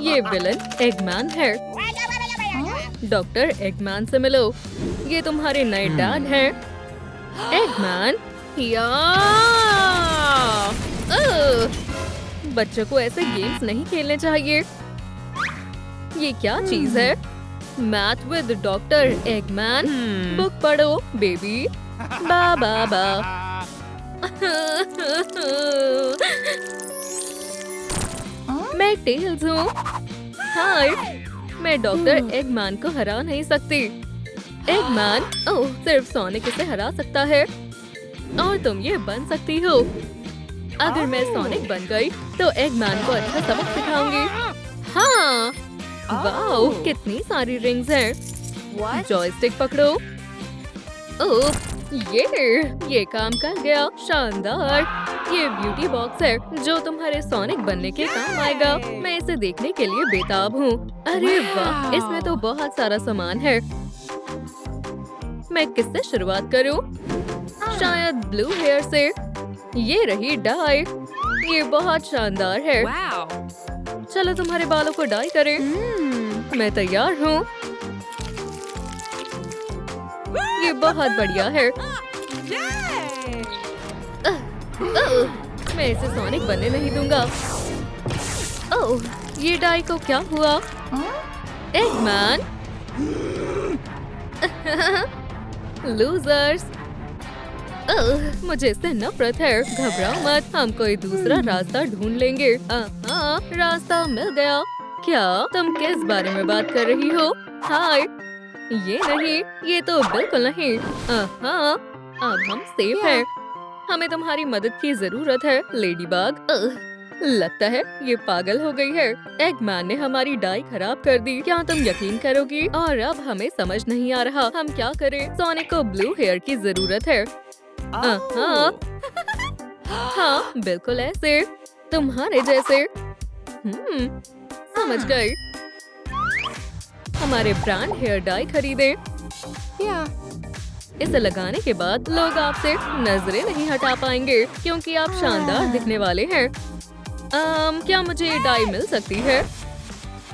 ये विलन एगमैन है। डॉक्टर एगमैन से मिलो। ये तुम्हारे नए डैड हैं। एगमैन या बच्चों को ऐसे गेम्स नहीं खेलने चाहिए। ये क्या चीज है? Math with doctor Eggman. Book पढ़ो बेबी। बा बा बा। मैं टेल्स हूँ। हाय, मैं डॉक्टर एगमैन को हरा नहीं सकती। एगमैन, ओह, सिर्फ सोनिक इसे हरा सकता है। और तुम ये बन सकती हो। अगर मैं सोनिक बन गई तो एगमैन को अच्छा सबक सिखाऊंगी। हाँ, वाओ, कितनी सारी रिंग्स हैं। जॉयस्टिक पकड़ो। ओह, ये काम कर गया। शानदार। ये ब्यूटी बॉक्स है जो तुम्हारे सोनिक बनने के काम आएगा। मैं इसे देखने के लिए बेताब हूँ। अरे वाह, इसमें तो बहुत सारा सामान है। मैं किससे शुरुआत करूँ? शायद ब्लू हेयर से। ये रही डाई। ये बहुत शानदार है। चलो तुम्हारे बालों को डाई करें। मैं तैयार हूँ। ये बहुत बढ़िया है। मैं इसे सोनिक बनने नहीं दूंगा। ओह, ये डाई को क्या हुआ? एगमैन। लूजर्स। मुझे इससे नफरत है। घबराओ मत, हम कोई दूसरा रास्ता ढूंढ लेंगे। रास्ता मिल गया। क्या तुम किस बारे में बात कर रही हो? हाय, ये नहीं, ये तो बिल्कुल नहीं। अब हम सेफ हैं। हमें तुम्हारी मदद की जरूरत है, लेडीबग। लगता है ये पागल हो गई है। एगमैन ने हमारी डाई खराब कर दी। क्या तुम यकीन करोगी? और अब हमें समझ नहीं आ रहा हम क्या करें। सोनिक को ब्लू हेयर की जरूरत है। हाँ, बिल्कुल ऐसे, तुम्हारे जैसे। समझ गई। हमारे ब्रांड हेयर डाई खरीदे। इसे लगाने के बाद लोग आपसे नजरें नहीं हटा पाएंगे क्योंकि आप शानदार दिखने वाले हैं। क्या मुझे ये डाई मिल सकती है?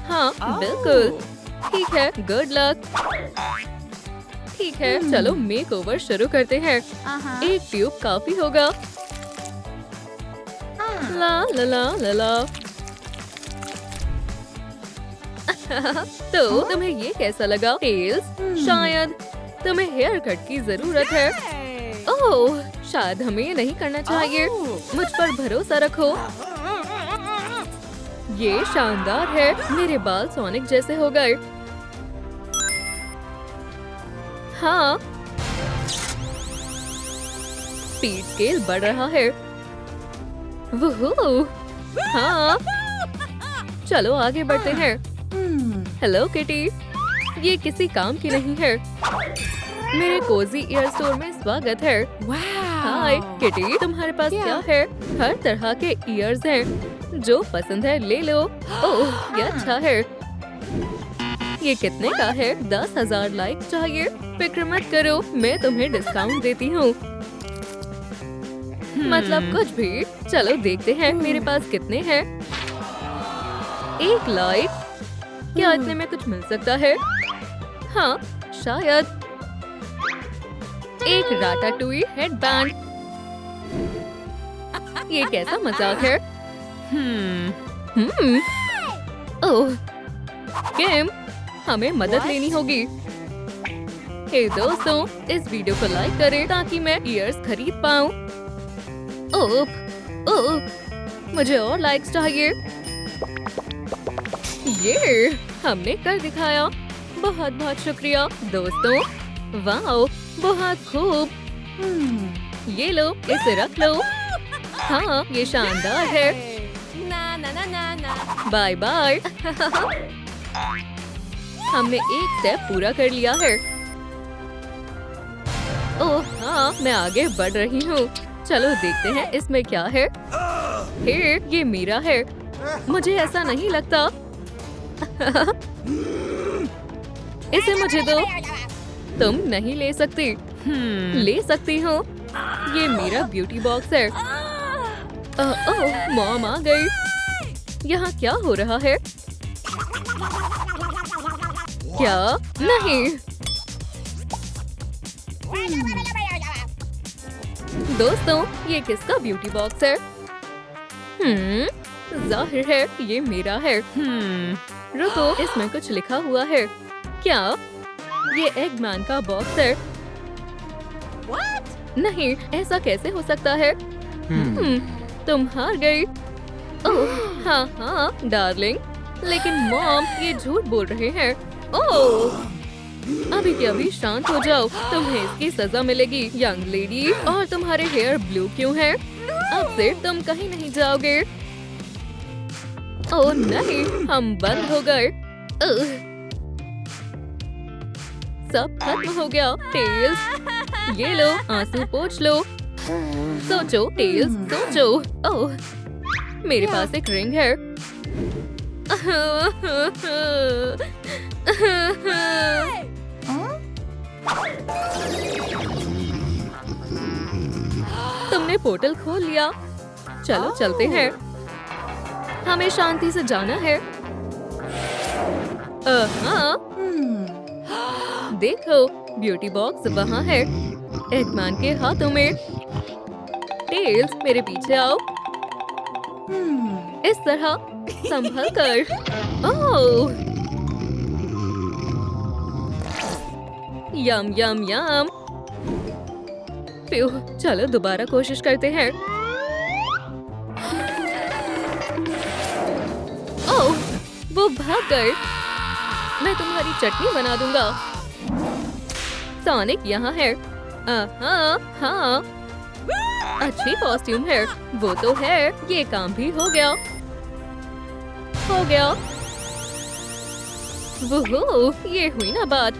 हाँ, बिल्कुल। ठीक है, गुड लक। ठीक है, चलो मेकओवर शुरू करते हैं। एक ट्यूब काफी होगा। ला ला ला ला ला। तो तुम्हें ये कैसा लगा? टेल्स, शायद तुम्हें हेयर कट की जरूरत है। ओह, शायद हमें ये नहीं करना चाहिए। मुझ पर भरोसा रखो। ये शानदार है। मेरे बाल सोनिक जैसे हो गए। हाँ, स्पीड स्केल बढ़ रहा है। वुहू। हाँ, चलो आगे बढ़ते हैं। हेलो किटी, ये किसी काम की नहीं है। मेरे कोजी ईयर स्टोर में स्वागत है। हाय किटी, तुम्हारे पास क्या है? हर तरह के ईयर्स हैं। जो पसंद है ले लो। ओह, ये अच्छा है। ये कितने का है? 10,000 लाइक चाहिए। फिक्र मत करो, मैं तुम्हें डिस्काउंट देती हूँ। मतलब कुछ भी। चलो देखते हैं मेरे पास कितने हैं। 1 लाइक। क्या इतने में कुछ मिल सकता है? हाँ, शायद। एक राटाटुई हेडबैंड। ये कैसा मजाक है? ओह, किम, हमें मदद लेनी होगी। हे दोस्तों, इस वीडियो को लाइक करें ताकि मैं ईयर्स खरीद पाऊँ। ओह, मुझे और लाइक्स चाहिए। ये हमने कर दिखाया। बहुत बहुत शुक्रिया दोस्तों। वाओ, बहुत खूब। ये लो, इसे रख लो। हाँ, ये शानदार है। Bye bye. हमने एक स्टेप पूरा कर लिया है। ओह हाँ, मैं आगे बढ़ रही हूँ। चलो देखते हैं इसमें क्या है। हे, ये मीरा है। मुझे ऐसा नहीं लगता। इसे मुझे दो। तुम नहीं ले सकती। ले सकती हूँ। ये मेरा ब्यूटी बॉक्स है। ओह, मॉम आ गई। यहाँ क्या हो रहा है? क्या? नहीं। दोस्तों, ये किसका ब्यूटी बॉक्स है? जाहिर है ये मेरा है। रुको, इसमें कुछ लिखा हुआ है। क्या ये एगमैन का बॉक्स है? नहीं, ऐसा कैसे हो सकता है? तुम हार गई। ओह, हाँ हाँ डार्लिंग, लेकिन मॉम ये झूठ बोल रहे हैं। ओह, अभी के अभी शांत हो जाओ, तुम्हें इसकी सजा मिलेगी यंग लेडी। और तुम्हारे हेयर ब्लू क्यों हैं? अब से तुम कहीं नहीं जाओगे। ओह नहीं, हम बंद हो गए। सब खत्म हो गया। टेल्स, ये लो, आंसू पोंछ लो। सोचो टेल्स, सोचो। ओह, मेरे पास एक रिंग है। तुमने पोर्टल खोल लिया। चलो चलते हैं, हमें शांति से जाना है। हाँ, देखो ब्यूटी बॉक्स वहाँ है, एगमैन के हाथों में। टेल्स, मेरे पीछे आओ। इस तरह संभल कर। ओह, यम यम यम। चलो दोबारा कोशिश करते हैं। ओह, वो भाग गए। मैं तुम्हारी चटनी बना दूंगा। सोनिक यहाँ है। हाँ हाँ, अच्छी कॉस्ट्यूम है। वो तो है, ये काम भी हो गया। हो गया। वो ये हुई ना बात।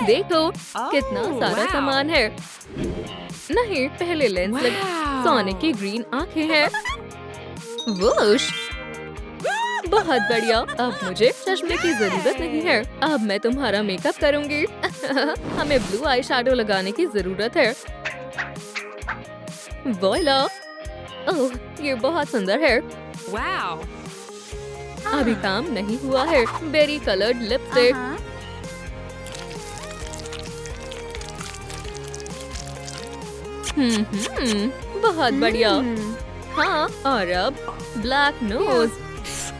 देखो कितना सारा सामान है। नहीं, पहले लेंस लग। सोनिक की ग्रीन आंखें हैं। वुश, बहुत बढ़िया। अब मुझे चश्मे की जरूरत नहीं है। अब मैं तुम्हारा मेकअप करूंगी। हमें ब्लू आई शैडो लगाने की जरूरत है। वॉइला, ओह ये बहुत सुंदर है। Wow. अभी काम नहीं हुआ है। Berry coloured lipstick. बहुत बढ़िया। हाँ, और अब ब्लैक नोज।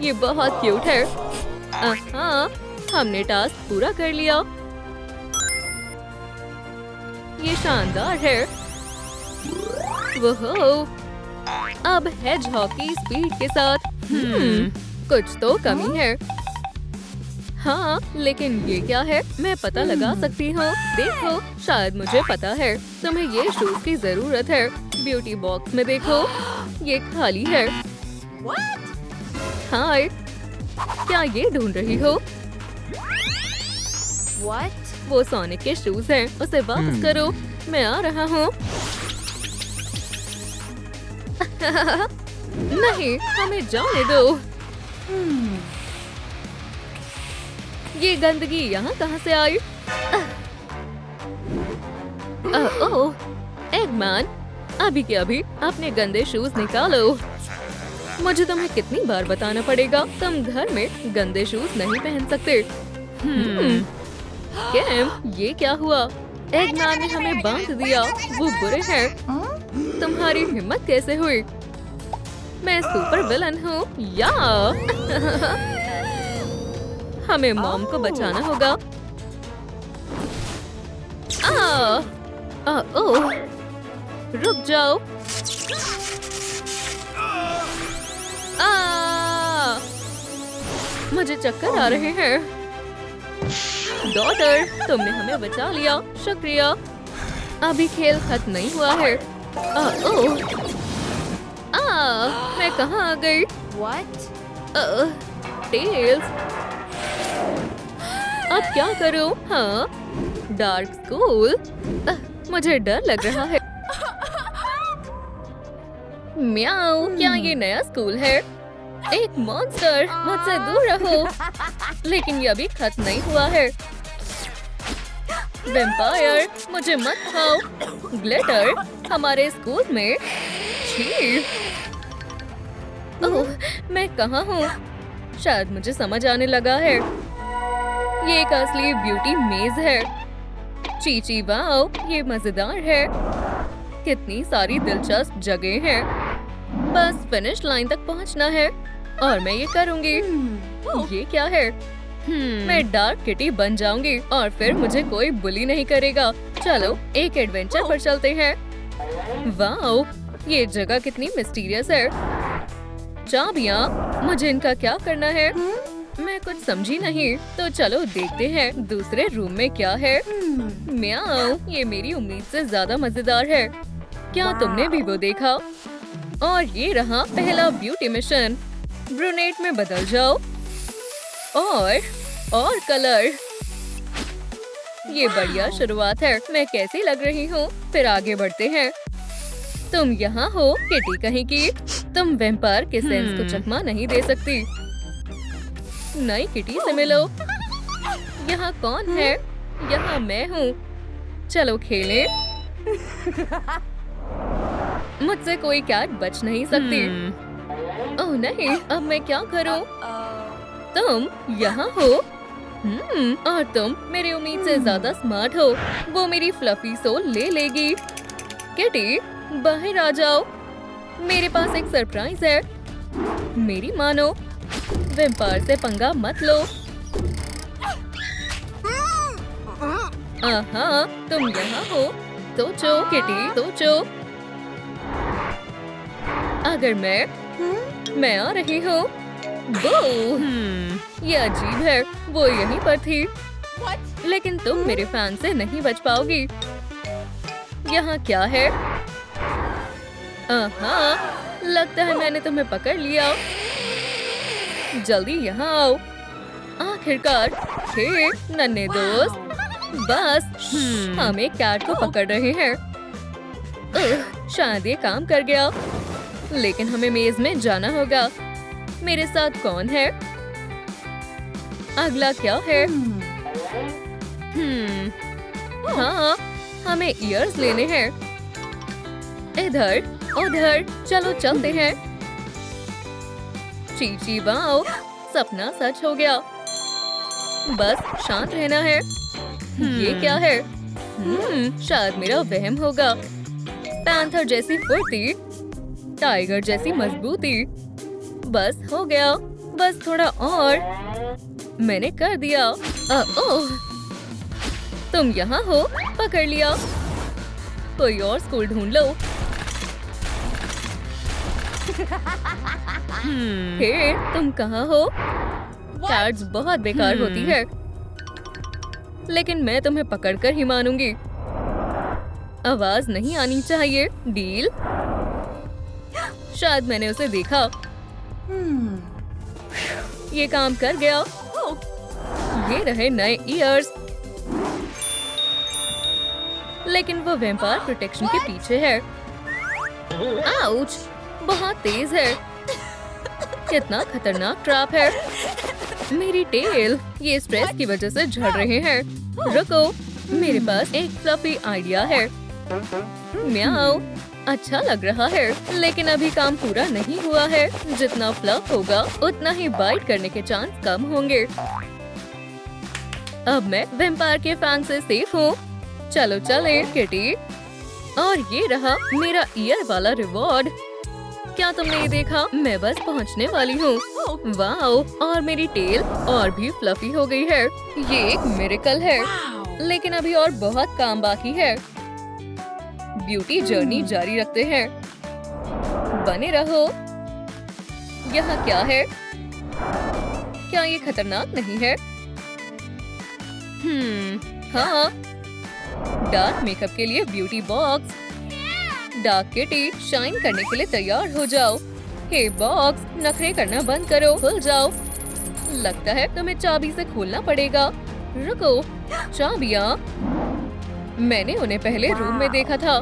ये बहुत क्यूट है। हाँ, हमने टास्क पूरा कर लिया। ये शानदार है। वोहो, अब हेजहॉग की स्पीड के साथ कुछ तो कमी है। हाँ, लेकिन ये क्या है? मैं पता लगा सकती हूँ। देखो, शायद मुझे पता है। तुम्हें ये शूज की जरूरत है। ब्यूटी बॉक्स में देखो, ये खाली है। हाय, क्या ये ढूंढ रही हो? What? वो सोनिक के शूज हैं। उसे वापस करो। मैं आ रहा हूँ। नहीं, हमें जाने दो। ये गंदगी यहाँ कहाँ से आई? ओह, एगमैन, अभी के अभी अपने गंदे शूज निकालो। मुझे तुम्हें कितनी बार बताना पड़ेगा, तुम घर में गंदे शूज नहीं पहन सकते। कैम, ये क्या हुआ? एगमैन ने हमें बांध दिया। वो बुरे हैं। तुम्हारी हिम्मत कैसे हुई? मैं सुपर विलन हूँ। या हमें मॉम को बचाना होगा। ओह, रुक जाओ। मुझे चक्कर आ रहे हैं। डॉटर, तुमने हमें बचा लिया। शुक्रिया। अभी खेल खत्म नहीं हुआ है। ओह, मैं कहाँ आ गई? What? टेल्स, अब क्या करूं? हाँ, डार्क स्कूल। मुझे डर लग रहा है। म्याऊ, क्या ये नया स्कूल है? एक मॉन्स्टर, मुझसे दूर रहो। लेकिन ये अभी खत्म नहीं हुआ है। वैम्पायर, मुझे मत खाओ। ग्लिटर, हमारे स्कूल में। छी। ओह, मैं कहाँ हूँ? शायद मुझे समझ आने लगा है। ये एक असली ब्यूटी मेज है। चीची वाओ, ये मजेदार है। कितनी सारी दिलचस्प जगह हैं। बस फिनिश लाइन तक पहुंचना है और मैं ये करूंगी। ये क्या है? मैं डार्क किटी बन जाऊंगी और फिर मुझे कोई बुली नहीं करेगा। चलो एक एडवेंचर पर चलते हैं। वाओ, ये जगह कितनी मिस्टीरियस है। चाबियाँ, मुझे इनका क्या करना है? मैं कुछ समझी नहीं। तो चलो देखते हैं दूसरे रूम में क्या है। म्याऊ, ये मेरी उम्मीद से ज्यादा मजेदार है। क्या तुमने भी वो देखा? और ये रहा पहला ब्यूटी मिशन। ब्रूनेट में बदल जाओ और कलर। ये बढ़िया शुरुआत है। मैं कैसी लग रही हूँ? फिर आगे बढ़ते हैं। तुम यहाँ हो किटी कहीं की। तुम वेम्पायर के सेंस को चकमा नहीं दे सकती। नई किटी से मिलो। यहाँ कौन है? यहाँ मैं हूँ। चलो खेलें। मुझसे कोई कैट बच नहीं सकती। ओह नहीं, अब मैं क्या करूँ? तुम यहाँ हो। और तुम मेरी उम्मीद से ज्यादा स्मार्ट हो। वो मेरी फ्लफी सोल ले लेगी। किटी, बाहर आ जाओ। मेरे पास एक सरप्राइज है। मेरी मानो, वेम्पायर से पंगा मत लो। आहा, तुम यहाँ हो। सोचो किटी, सोचो। अगर मैं आ रही हूँ। ये अजीब है। वो यहीं पर थी। लेकिन तुम मेरे फैन से नहीं बच पाओगी। यहाँ क्या है? आहा, लगता है मैंने तुम्हें पकड़ लिया। जल्दी यहाँ आओ। आखिरकार। हे नन्हे दोस्त, बस हम एक कैट को पकड़ रहे हैं। शायद ये काम कर गया। लेकिन हमें मेज में जाना होगा। मेरे साथ कौन है? अगला क्या है? हाँ, हमें ईयर्स लेने हैं। इधर उधर, चलो चलते हैं। चीची वाओ, सपना सच हो गया। बस शांत रहना है। ये क्या है? शायद मेरा वहम होगा। पैंथर जैसी फुर्ती, टाइगर जैसी मजबूती। बस हो गया। बस थोड़ा और। मैंने कर दिया। ओह, तुम यहाँ हो। पकड़ लिया। कोई और स्कूल ढूंढ लो। हे, तुम कहाँ हो? कैट्स बहुत बेकार होती है। लेकिन मैं तुम्हें पकड़कर ही मानूंगी। आवाज नहीं आनी चाहिए। डील? शायद मैंने उसे देखा। ये काम कर गया। ये रहे नए ईयर्स। लेकिन वो वेम्पायर प्रोटेक्शन के पीछे है। आउच! बहुत तेज है। कितना खतरनाक ट्रैप है। मेरी टेल, ये स्ट्रेस की वजह से झड़ रहे हैं। रुको, मेरे पास एक फ्लफी आइडिया है। म्याऊ, अच्छा लग रहा है। लेकिन अभी काम पूरा नहीं हुआ है। जितना फ्लफ होगा उतना ही बाइट करने के चांस कम होंगे। अब मैं वेम्पायर के फैंग से सेफ हूँ। चलो चले किटी। और ये रहा मेरा ईयर वाला रिवॉर्ड। क्या तुमने ये देखा? मैं बस पहुंचने वाली हूँ। वाओ, और मेरी टेल और भी फ्लफी हो गई है। ये एक मिरेकल है। लेकिन अभी और बहुत काम बाकी है। ब्यूटी जर्नी जारी रखते हैं। बने रहो। यहाँ क्या है? क्या ये खतरनाक नहीं है? हाँ, डार्क मेकअप के लिए beauty box. Dark kitty, shine करने के लिए तैयार हो जाओ। हे बॉक्स, नखरे करना बंद करो। खुल जाओ। लगता है तुम्हें चाबी से खोलना पड़ेगा। रुको, चाबियाँ? मैंने उन्हें पहले रूम में देखा था।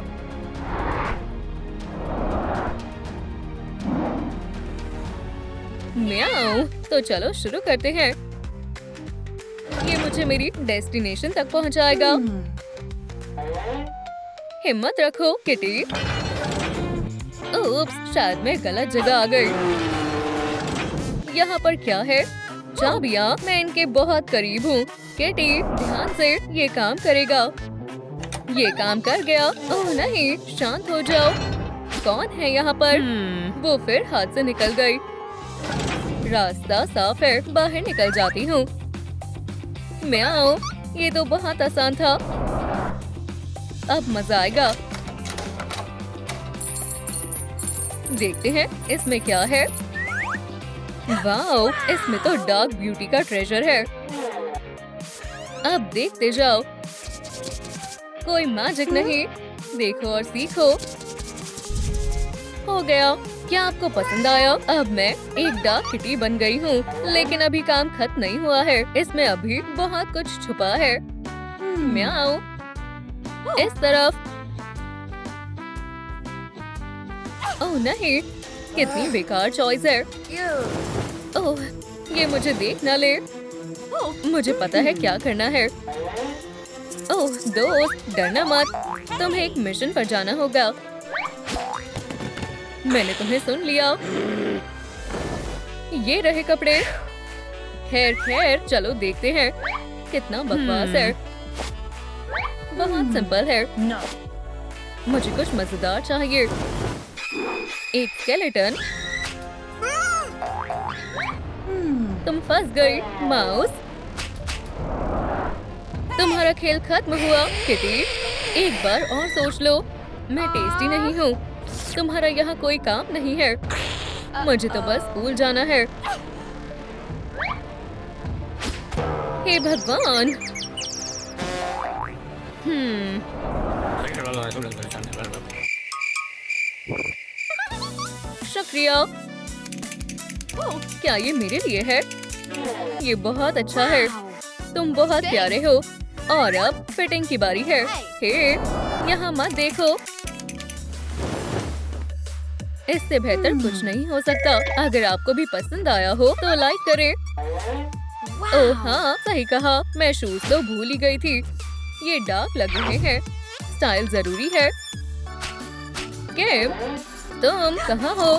म्याऊ, तो चलो शुरू करते हैं। ये मुझे मेरी डेस्टिनेशन तक पहुंचाएगा। हिम्मत रखो किटी। उप्स, शायद मैं गलत जगह आ गई। यहाँ पर क्या है? चाबियाँ। मैं इनके बहुत करीब हूँ। किटी, ध्यान से, ये काम करेगा। ये काम कर गया। ओह नहीं, शांत हो जाओ। कौन है यहाँ पर? वो फिर हाथ से निकल गई। रास्ता साफ है, बाहर निकल जाती हूँ। म्याऊ, ये तो बहुत आसान था। अब मजा आएगा। देखते हैं इसमें क्या है। वाओ, इसमें तो डार्क ब्यूटी का ट्रेजर है। अब देखते जाओ। कोई मैजिक नहीं। देखो और सीखो। हो गया। क्या आपको पसंद आया? अब मैं एक डार्क किटी बन गई हूँ, लेकिन अभी काम खत्म नहीं हुआ है। इसमें अभी बहुत कुछ छुपा है। म्याऊ, इस तरफ। ओह नहीं, कितनी बेकार चॉइस है। ओह, ये मुझे देख ना ले। मुझे पता है क्या करना है। ओह दोस्त, डरना मत। तुम्हें एक मिशन पर जाना होगा। मैंने तुम्हें सुन लिया। ये रहे कपड़े। खैर खैर, चलो देखते हैं। कितना बकवास है। बहुत सिंपल है। मुझे कुछ मजेदार चाहिए। एक स्केलेटन। तुम फंस गई, माउस। तुम्हारा खेल खत्म हुआ, किटी। एक बार और सोच लो। मैं टेस्टी नहीं हूँ। तुम्हारा यहाँ कोई काम नहीं है। मुझे तो बस स्कूल जाना है। हे भगवान। शुक्रिया। क्या ये मेरे लिए है? ये बहुत अच्छा है। तुम बहुत प्यारे हो। और अब फिटिंग की बारी है। हे, यहाँ मत देखो। इससे बेहतर कुछ नहीं हो सकता। अगर आपको भी पसंद आया हो तो लाइक करें। ओह हाँ, सही कहा। मैं शूज तो भूल ही गई थी। ये डार्क लग रहे हैं। स्टाइल जरूरी है। किम, तुम कहाँ हो?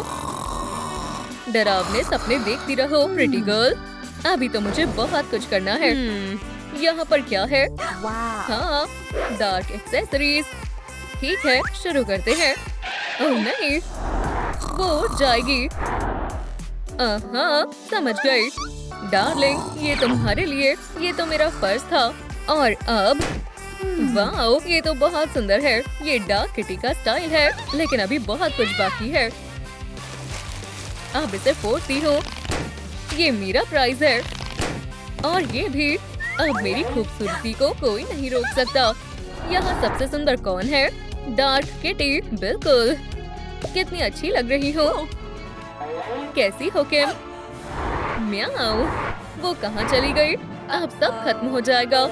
डरावने सपने देखती रहो, प्रिटी गर्ल। अभी तो मुझे बहुत कुछ करना है। यहाँ पर क्या है? हाँ, डार्क एक्सेसरीज। ठीक है, शुरू करते हैं। ओह नहीं, वो उठ जाएगी। हाँ, समझ गई। डार्लिंग, ये तुम्हारे लिए। ये तो मेरा फर्ज था। और अब वाओ, ये तो बहुत सुंदर है। ये डार्क किटी का स्टाइल है, लेकिन अभी बहुत कुछ बाकी है। अब इसे फोड़ती हूँ। ये मेरा प्राइज है। और ये भी। अब मेरी खूबसूरती को कोई नहीं रोक सकता। यहाँ सबसे सुंदर कौन है? डार्क किटी, बिल्कुल। कितनी अच्छी लग रही हो। कैसी हो किम? म्याऊ, वो कहाँ चली गई? अब सब खत्म हो जाएगा।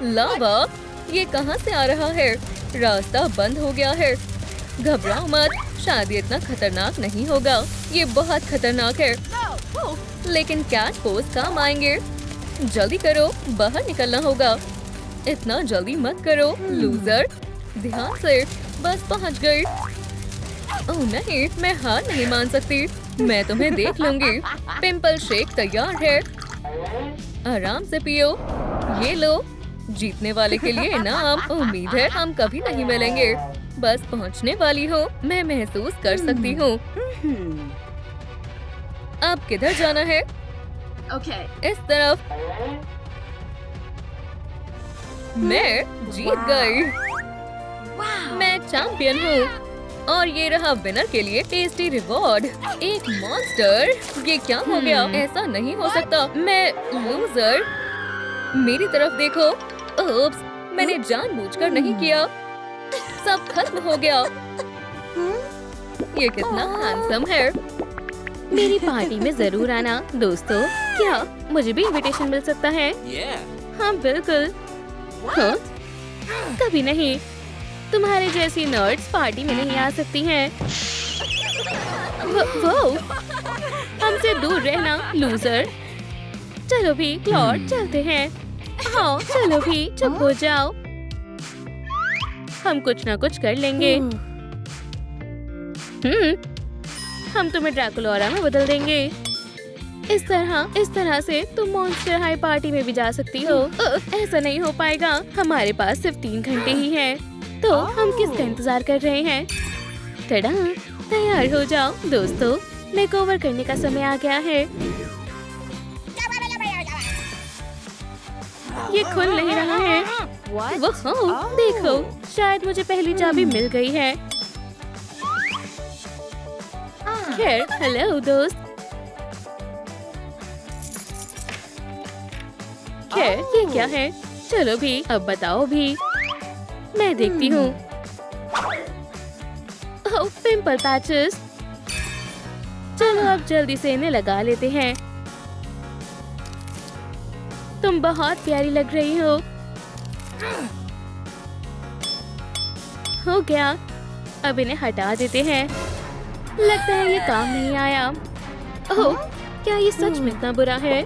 लावा, ये कहाँ से आ रहा है? रास्ता बंद हो गया है। घबराओ मत, शायद ये इतना खतरनाक नहीं होगा। ये बहुत खतरनाक है। लेकिन कैट पोज काम आएंगे। जल्दी करो, बाहर निकलना होगा। इतना जल्दी मत करो, लूजर। ध्यान से, बस पहुंच गई। ओह नहीं, मैं हार नहीं मान सकती। मैं तुम्हें देख लूंगी। पिंपल शेक तैयार है। आराम से पियो। ये लो, जीतने वाले के लिए इनाम। उम्मीद है हम कभी नहीं मिलेंगे। बस पहुंचने वाली हूँ। मैं महसूस कर सकती हूँ। अब किधर जाना है? इस तरफ। मैं जीत गई। मैं चैंपियन हूँ। और ये रहा विनर के लिए टेस्टी रिवॉर्ड। एक मॉन्स्टर। ये क्या हो गया? ऐसा नहीं हो सकता। मैं लूजर। मेरी तरफ देखो। ओप्स, मैंने जानबूझकर नहीं किया। सब खत्म हो गया। ये कितना हैंडसम है। मेरी पार्टी में जरूर आना दोस्तों। क्या मुझे भी इनविटेशन मिल सकता है? हाँ बिल्कुल। हाँ? कभी नहीं। तुम्हारे जैसी नर्ड्स पार्टी में नहीं आ सकती हैं। वो हमसे दूर रहना, लूजर। चलो भी क्लॉड, चलते हैं। हाँ चलो भी, चुप हो जाओ। हम कुछ ना कुछ कर लेंगे। हम तुम्हें ड्रैकुलोरा में बदल देंगे। इस तरह से तुम मॉन्स्टर हाई पार्टी में भी जा सकती हो। ऐसा नहीं हो पाएगा, हमारे पास सिर्फ 3 घंटे ही हैं। तो हम किसका इंतजार कर रहे हैं? टडा, तैयार हो जाओ दोस्तों, मेकओवर करने का समय आ गया है। ये खुल नहीं रहा है। What? वो देखो, शायद मुझे पहली चाबी मिल गई है। खैर, हेलो दोस्त। खैर, ये क्या है? चलो भी, अब बताओ भी। मैं देखती हूँ। ओह, पिंपल पैचेस। चलो अब जल्दी से इन्हें लगा लेते हैं। तुम बहुत प्यारी लग रही हो। हो गया, अब इन्हें हटा देते हैं। लगता है ये काम नहीं आया। ओह, क्या ये सच में इतना बुरा है?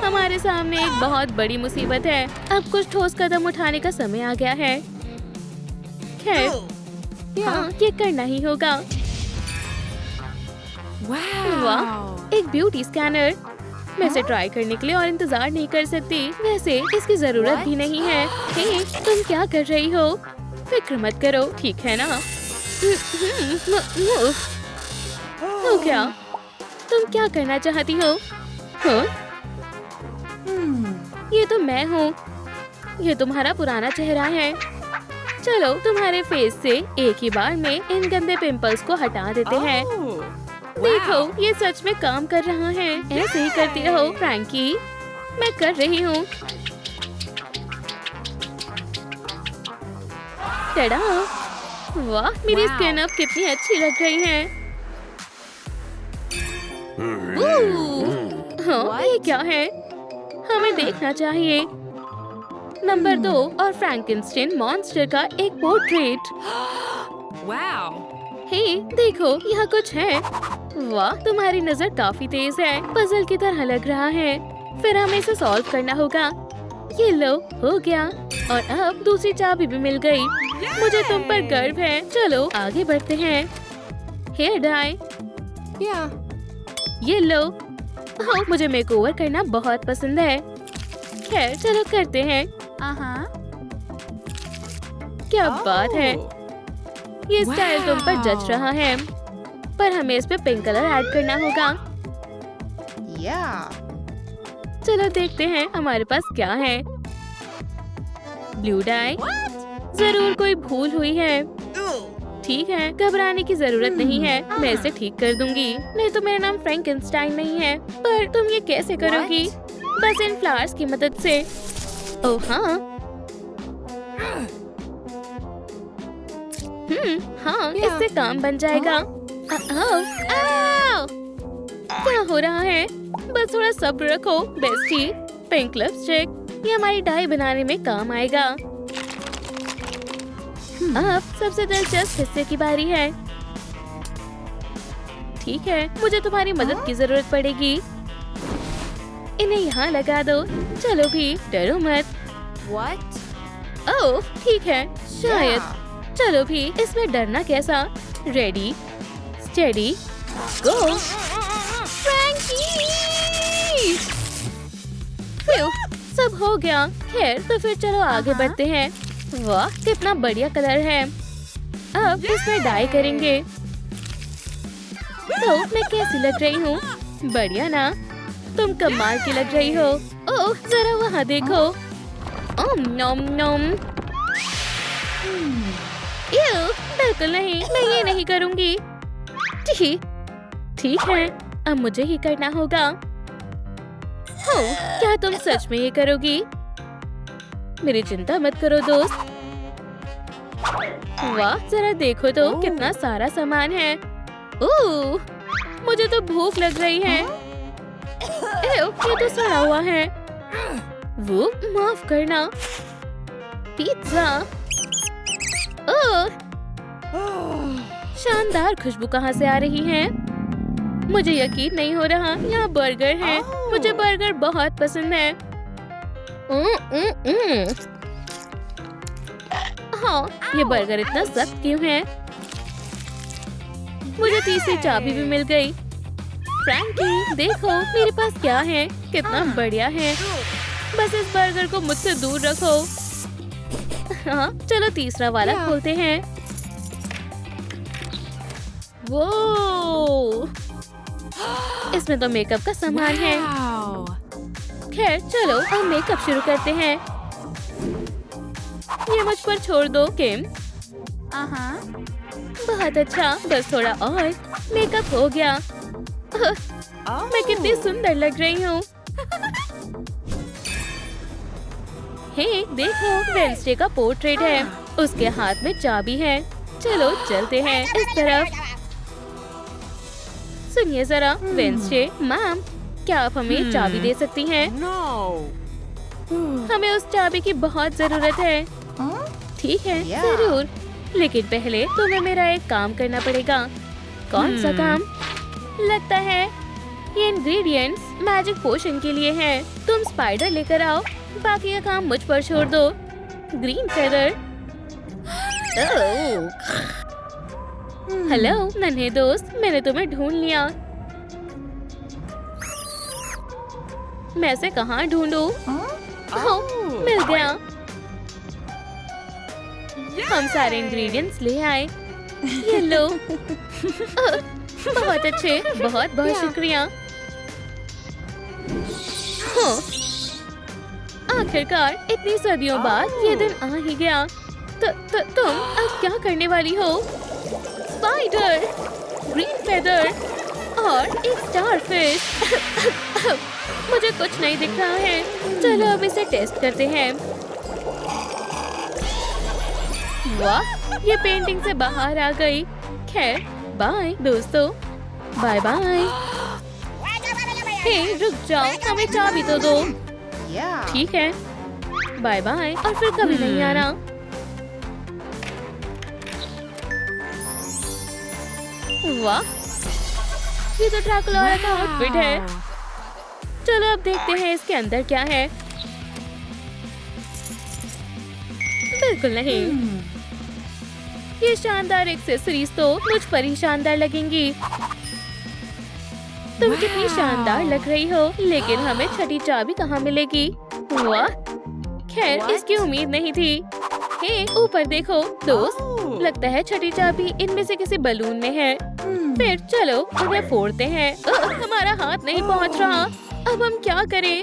हमारे सामने एक बहुत बड़ी मुसीबत है। अब कुछ ठोस कदम उठाने का समय आ गया है। खैर, हाँ, ये करना ही होगा। वाह, एक ब्यूटी स्कैनर। मैं इसे ट्राई करने के लिए और इंतजार नहीं कर सकती। वैसे इसकी जरूरत भी नहीं है। हे, तुम क्या कर रही हो? फिक्र मत करो, ठीक है ना? तो क्या? तुम क्या करना चाहती हो? हाँ? ये तो मैं हूँ। ये तुम्हारा पुराना चेहरा है। चलो तुम्हारे फेस से एक ही बार में इन गंदे पिंपल्स को हटा देते हैं। देखो, ये सच में काम कर रहा है। ऐसे ही करती रहो फ्रैंकी। मैं कर रही हूँ। टडा! वाह, मेरी स्किन अब कितनी अच्छी लग रही है। हाँ, ये क्या है? हमें देखना चाहिए। नंबर 2 और फ्रैंकेनस्टाइन मॉन्स्टर का एक पोर्ट्रेट। Wow. हे, देखो, यहाँ कुछ है। वाह, तुम्हारी नजर काफी तेज है। पजल की तरह लग रहा है। फिर हमें इसे सॉल्व करना होगा। ये लो, हो गया। और अब दूसरी चाबी भी मिल गई। मुझे तुम पर गर्व है। चलो आगे बढ़ते हैं। Hair dye. Yeah. ये लो। ओह, मुझे मेकओवर करना बहुत पसंद है। खैर, चलो करते हैं। क्या बात है। ये स्टाइल तुम पर जच रहा है, पर हमें इस पे पिंक कलर ऐड करना होगा। Yeah. चलो देखते हैं हमारे पास क्या है। Blue die. जरूर कोई भूल हुई है। ठीक है, घबराने की जरूरत नहीं है। मैं इसे ठीक कर दूंगी। नहीं तो मेरा नाम फ्रैंकेनस्टाइन नहीं है। पर तुम ये कैसे करोगी? बस इन फ्लावर्स की मदद से। ओह हाँ, हाँ, इससे काम बन जाएगा। आओ! क्या हो रहा है? बस थोड़ा सब्र रखो बेस्टी। पिंक लिपस्टिक, ये हमारी डाई बनाने में काम आएगा। अब सबसे दिलचस्प हिस्से की बारी है। ठीक है, मुझे तुम्हारी मदद की जरूरत पड़ेगी। इन्हें यहाँ लगा दो। चलो भी, डरो मत। What? ओह, ठीक है, शायद। चलो भी, इसमें डरना कैसा? रेडी, स्टेडी, गो। फ्रैंकी! फ्यू, सब हो गया। खैर, तो फिर चलो आगे बढ़ते हैं। वाह, कितना बढ़िया कलर है। अब इसमें डाई करेंगे। तो मैं कैसी लग रही हूँ? बढ़िया ना? तुम कमाल की लग रही हो। ओह, जरा वहाँ देखो। ओम नोम नोम। बिल्कुल नहीं, मैं ये नहीं करूँगी। ठीक है, अब मुझे ही करना होगा। हो, क्या तुम सच में ये करोगी? मेरी चिंता मत करो दोस्त। वाह, जरा देखो तो कितना सारा सामान है। ओह, मुझे तो भूख लग रही है। ये तो सड़ा हुआ है। वो माफ करना। पिज्जा। ओह, शानदार खुशबू कहाँ से आ रही है? मुझे यकीन नहीं हो रहा। यहाँ बर्गर है। मुझे बर्गर बहुत पसंद है। हाँ, ये बर्गर इतना सख्त क्यों है? मुझे तीसरी चाबी भी मिल गई। फ्रैंकी, देखो मेरे पास क्या है, कितना बढ़िया है। बस इस बर्गर को मुझसे दूर रखो। हाँ, चलो तीसरा वाला खोलते हैं। वो इसमें तो मेकअप का सामान है। Wow. खैर चलो अब मेकअप शुरू करते हैं। ये मुझ पर छोड़ दो किम। बहुत अच्छा, बस थोड़ा और। मेकअप हो गया। मैं कितनी सुंदर लग रही हूँ। हे देखो, वेंसडे का पोर्ट्रेट है। उसके हाथ में चाबी है। चलो चलते हैं इस तरफ। सुनिए जरा, वेंसडे मैम, क्या आप हमें चाबी दे सकती हैं? No. हमें उस चाबी की बहुत जरूरत है। ठीक है, जरूर। लेकिन पहले तुम्हें मेरा एक काम करना पड़ेगा। कौन सा काम? लगता है ये इंग्रेडिएंट्स मैजिक पोशन के लिए हैं। तुम स्पाइडर लेकर आओ, बाकी का काम मुझ पर छोड़ दो। Green feather. हेलो नन्हे दोस्त, मैंने तुम्हें ढूंढ लिया। मैं इसे कहाँ ढूंढूं? मिल गया। हम सारे इंग्रेडिएंट्स ले आए। ये लो। बहुत अच्छे, बहुत बहुत शुक्रिया। हाँ, आखिरकार इतनी सदियों बाद ये दिन आ ही गया। तुम अब क्या करने वाली हो? स्पाइडर, ग्रीन फेदर और एक स्टारफिश। मुझे कुछ नहीं दिख रहा है। चलो अब इसे टेस्ट करते हैं। वाह, ये पेंटिंग से बाहर आ गई। खैर बाय दोस्तों, बाय बाय। हे रुक जाओ, हमें चाबी तो दो। ठीक है, बाय बाय और फिर कभी नहीं आना। वाह, ये तो ड्रैकुला का आउटफिट है। चलो अब देखते हैं इसके अंदर क्या है। बिल्कुल नहीं। ये शानदार एक्सेसरीज तो मुझ पर ही शानदार लगेंगी। तुम कितनी शानदार लग रही हो, लेकिन हमें छठी चाबी कहाँ मिलेगी? वाह, खैर इसकी उम्मीद नहीं थी। हे ऊपर देखो दोस्त, लगता है छठी चाबी इनमें से किसी बलून में है। फिर चलो उन्हें फोड़ते हैं। हमारा हाथ नहीं पहुंच रहा। अब हम क्या करें?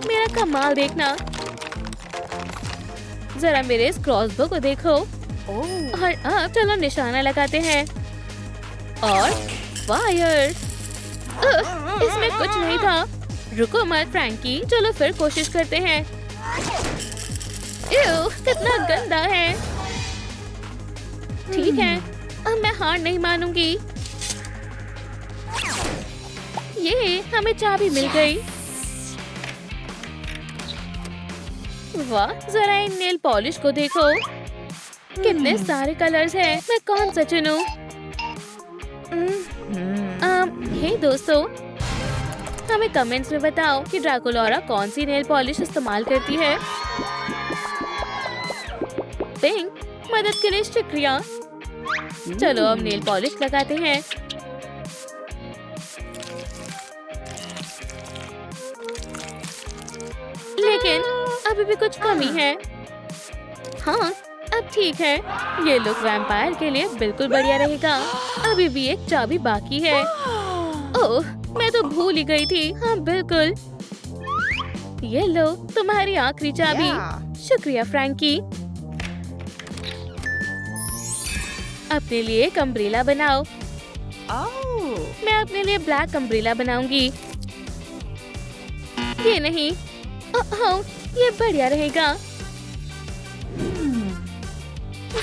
मेरा कमाल देखना। जरा मेरे इस क्रॉसबो को देखो। और अब चलो निशाना लगाते हैं और फायर। इसमें कुछ नहीं था। रुको मत फ्रैंकी, चलो फिर कोशिश करते हैं। कितना गंदा है। ठीक है, अब मैं हार नहीं मानूंगी। ये हमें चाबी मिल गई। वाह, जरा इन नेल पॉलिश को देखो। कितने सारे कलर्स हैं। मैं कौन सा चुनूं? हे दोस्तों, हमें कमेंट्स में बताओ कि ड्रैकुला कौन सी नेल पॉलिश इस्तेमाल करती है। पिंक, मदद के लिए शुक्रिया। चलो अब नेल पॉलिश लगाते हैं। लेकिन अभी भी कुछ कमी है। हाँ, अब ठीक है। ये लुक वैम्पायर के लिए बिल्कुल बढ़िया रहेगा। अभी भी एक चाबी बाकी है। ओह, मैं तो भूल ही गई थी। हाँ बिल्कुल। ये लो तुम्हारी आखिरी चाबी। शुक्रिया फ्रैंकी। अपने लिए एक अम्ब्रेला बनाओ। मैं अपने लिए ब्लैक अम्ब्रेला बनाऊंगी। ये नहीं, ये बढ़िया रहेगा।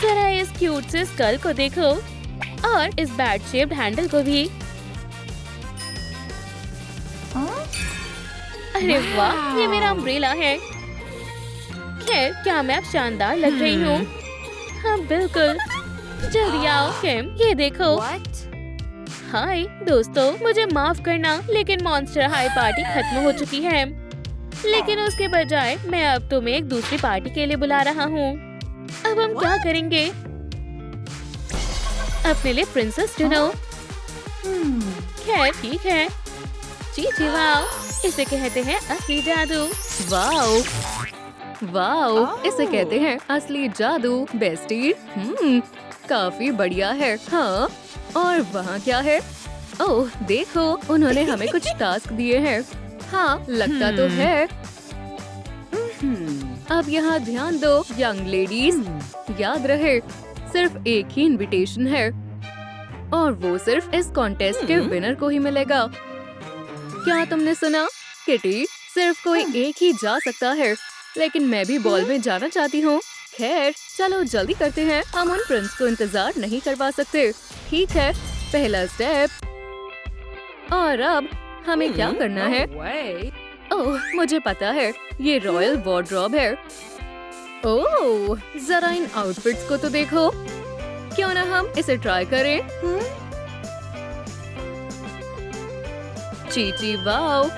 जरा इस क्यूट से स्कल को देखो और इस बैट शेप्ड हैंडल को भी। अरे वाह, ये मेरा अम्ब्रेला है। खैर, क्या मैं अब शानदार लग रही हूँ? हाँ बिल्कुल। जल्दी आओ किम, ये देखो। हाय दोस्तों, मुझे माफ करना, लेकिन मॉन्स्टर हाई पार्टी खत्म हो चुकी है। लेकिन उसके बजाय मैं अब तुम्हें एक दूसरी पार्टी के लिए बुला रहा हूँ। अब हम क्या करेंगे? अपने लिए प्रिंसेस चुनो। खैर ठीक है। चीची वाओ, इसे कहते हैं असली जादू। वाओ वाओ, इसे कहते हैं असली जादू बेस्टी। काफी बढ़िया है। हाँ, और वहाँ क्या है? ओह देखो, उन्होंने हमें कुछ टास्क दिए हैं। हाँ, लगता तो है। अब यहाँ ध्यान दो यंग लेडीज, याद रहे सिर्फ एक ही इनविटेशन है और वो सिर्फ इस कॉन्टेस्ट के विनर को ही मिलेगा। क्या तुमने सुना किटी? सिर्फ कोई एक ही जा सकता है, लेकिन मैं भी बॉल में जाना चाहती हूँ। खैर चलो जल्दी करते हैं, हम उन प्रिंस को इंतजार नहीं करवा सकते। ठीक है, पहला स्टेप। और अब हमें क्या करना है? ओह मुझे पता है, ये रॉयल वार्डरोब है। ओह जरा इन आउटफिट्स को तो देखो, क्यों ना हम इसे ट्राई करें? चीची वाओ,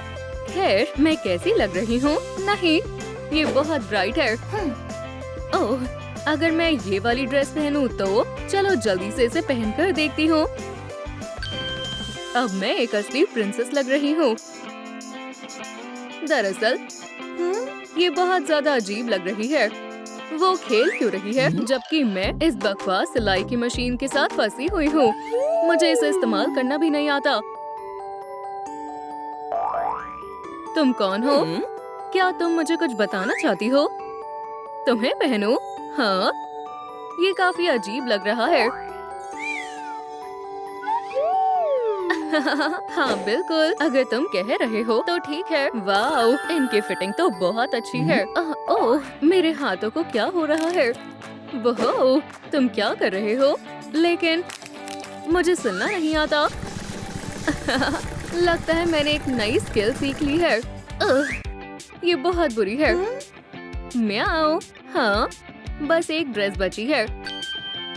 खैर मैं कैसी लग रही हूँ? नहीं, ये बहुत ब्राइट है। ओह अगर मैं ये वाली ड्रेस पहनूं तो चलो जल्दी से इसे पहनकर देखती हूँ। अब मैं एक असली प्रिंसेस लग रही हूँ। दरअसल ये बहुत ज्यादा अजीब लग रही है। वो खेल क्यों रही है जबकि मैं इस बकवास सिलाई की मशीन के साथ फंसी हुई हूँ। मुझे इसे इस्तेमाल करना भी नहीं आता। तुम कौन हो? क्या तुम मुझे कुछ बताना चाहती हो? तुम्हें पहनूं? हाँ, ये काफी अजीब लग रहा है। हाँ बिल्कुल, अगर तुम कह रहे हो तो ठीक है। वाओ, इनकी फिटिंग तो बहुत अच्छी है। ओह, मेरे हाथों को क्या हो रहा है? वो तुम क्या कर रहे हो? लेकिन मुझे सुनना नहीं आता। लगता है मैंने एक नई स्किल सीख ली है। ये बहुत बुरी है। म्याऊ। हाँ, बस एक ड्रेस बची है।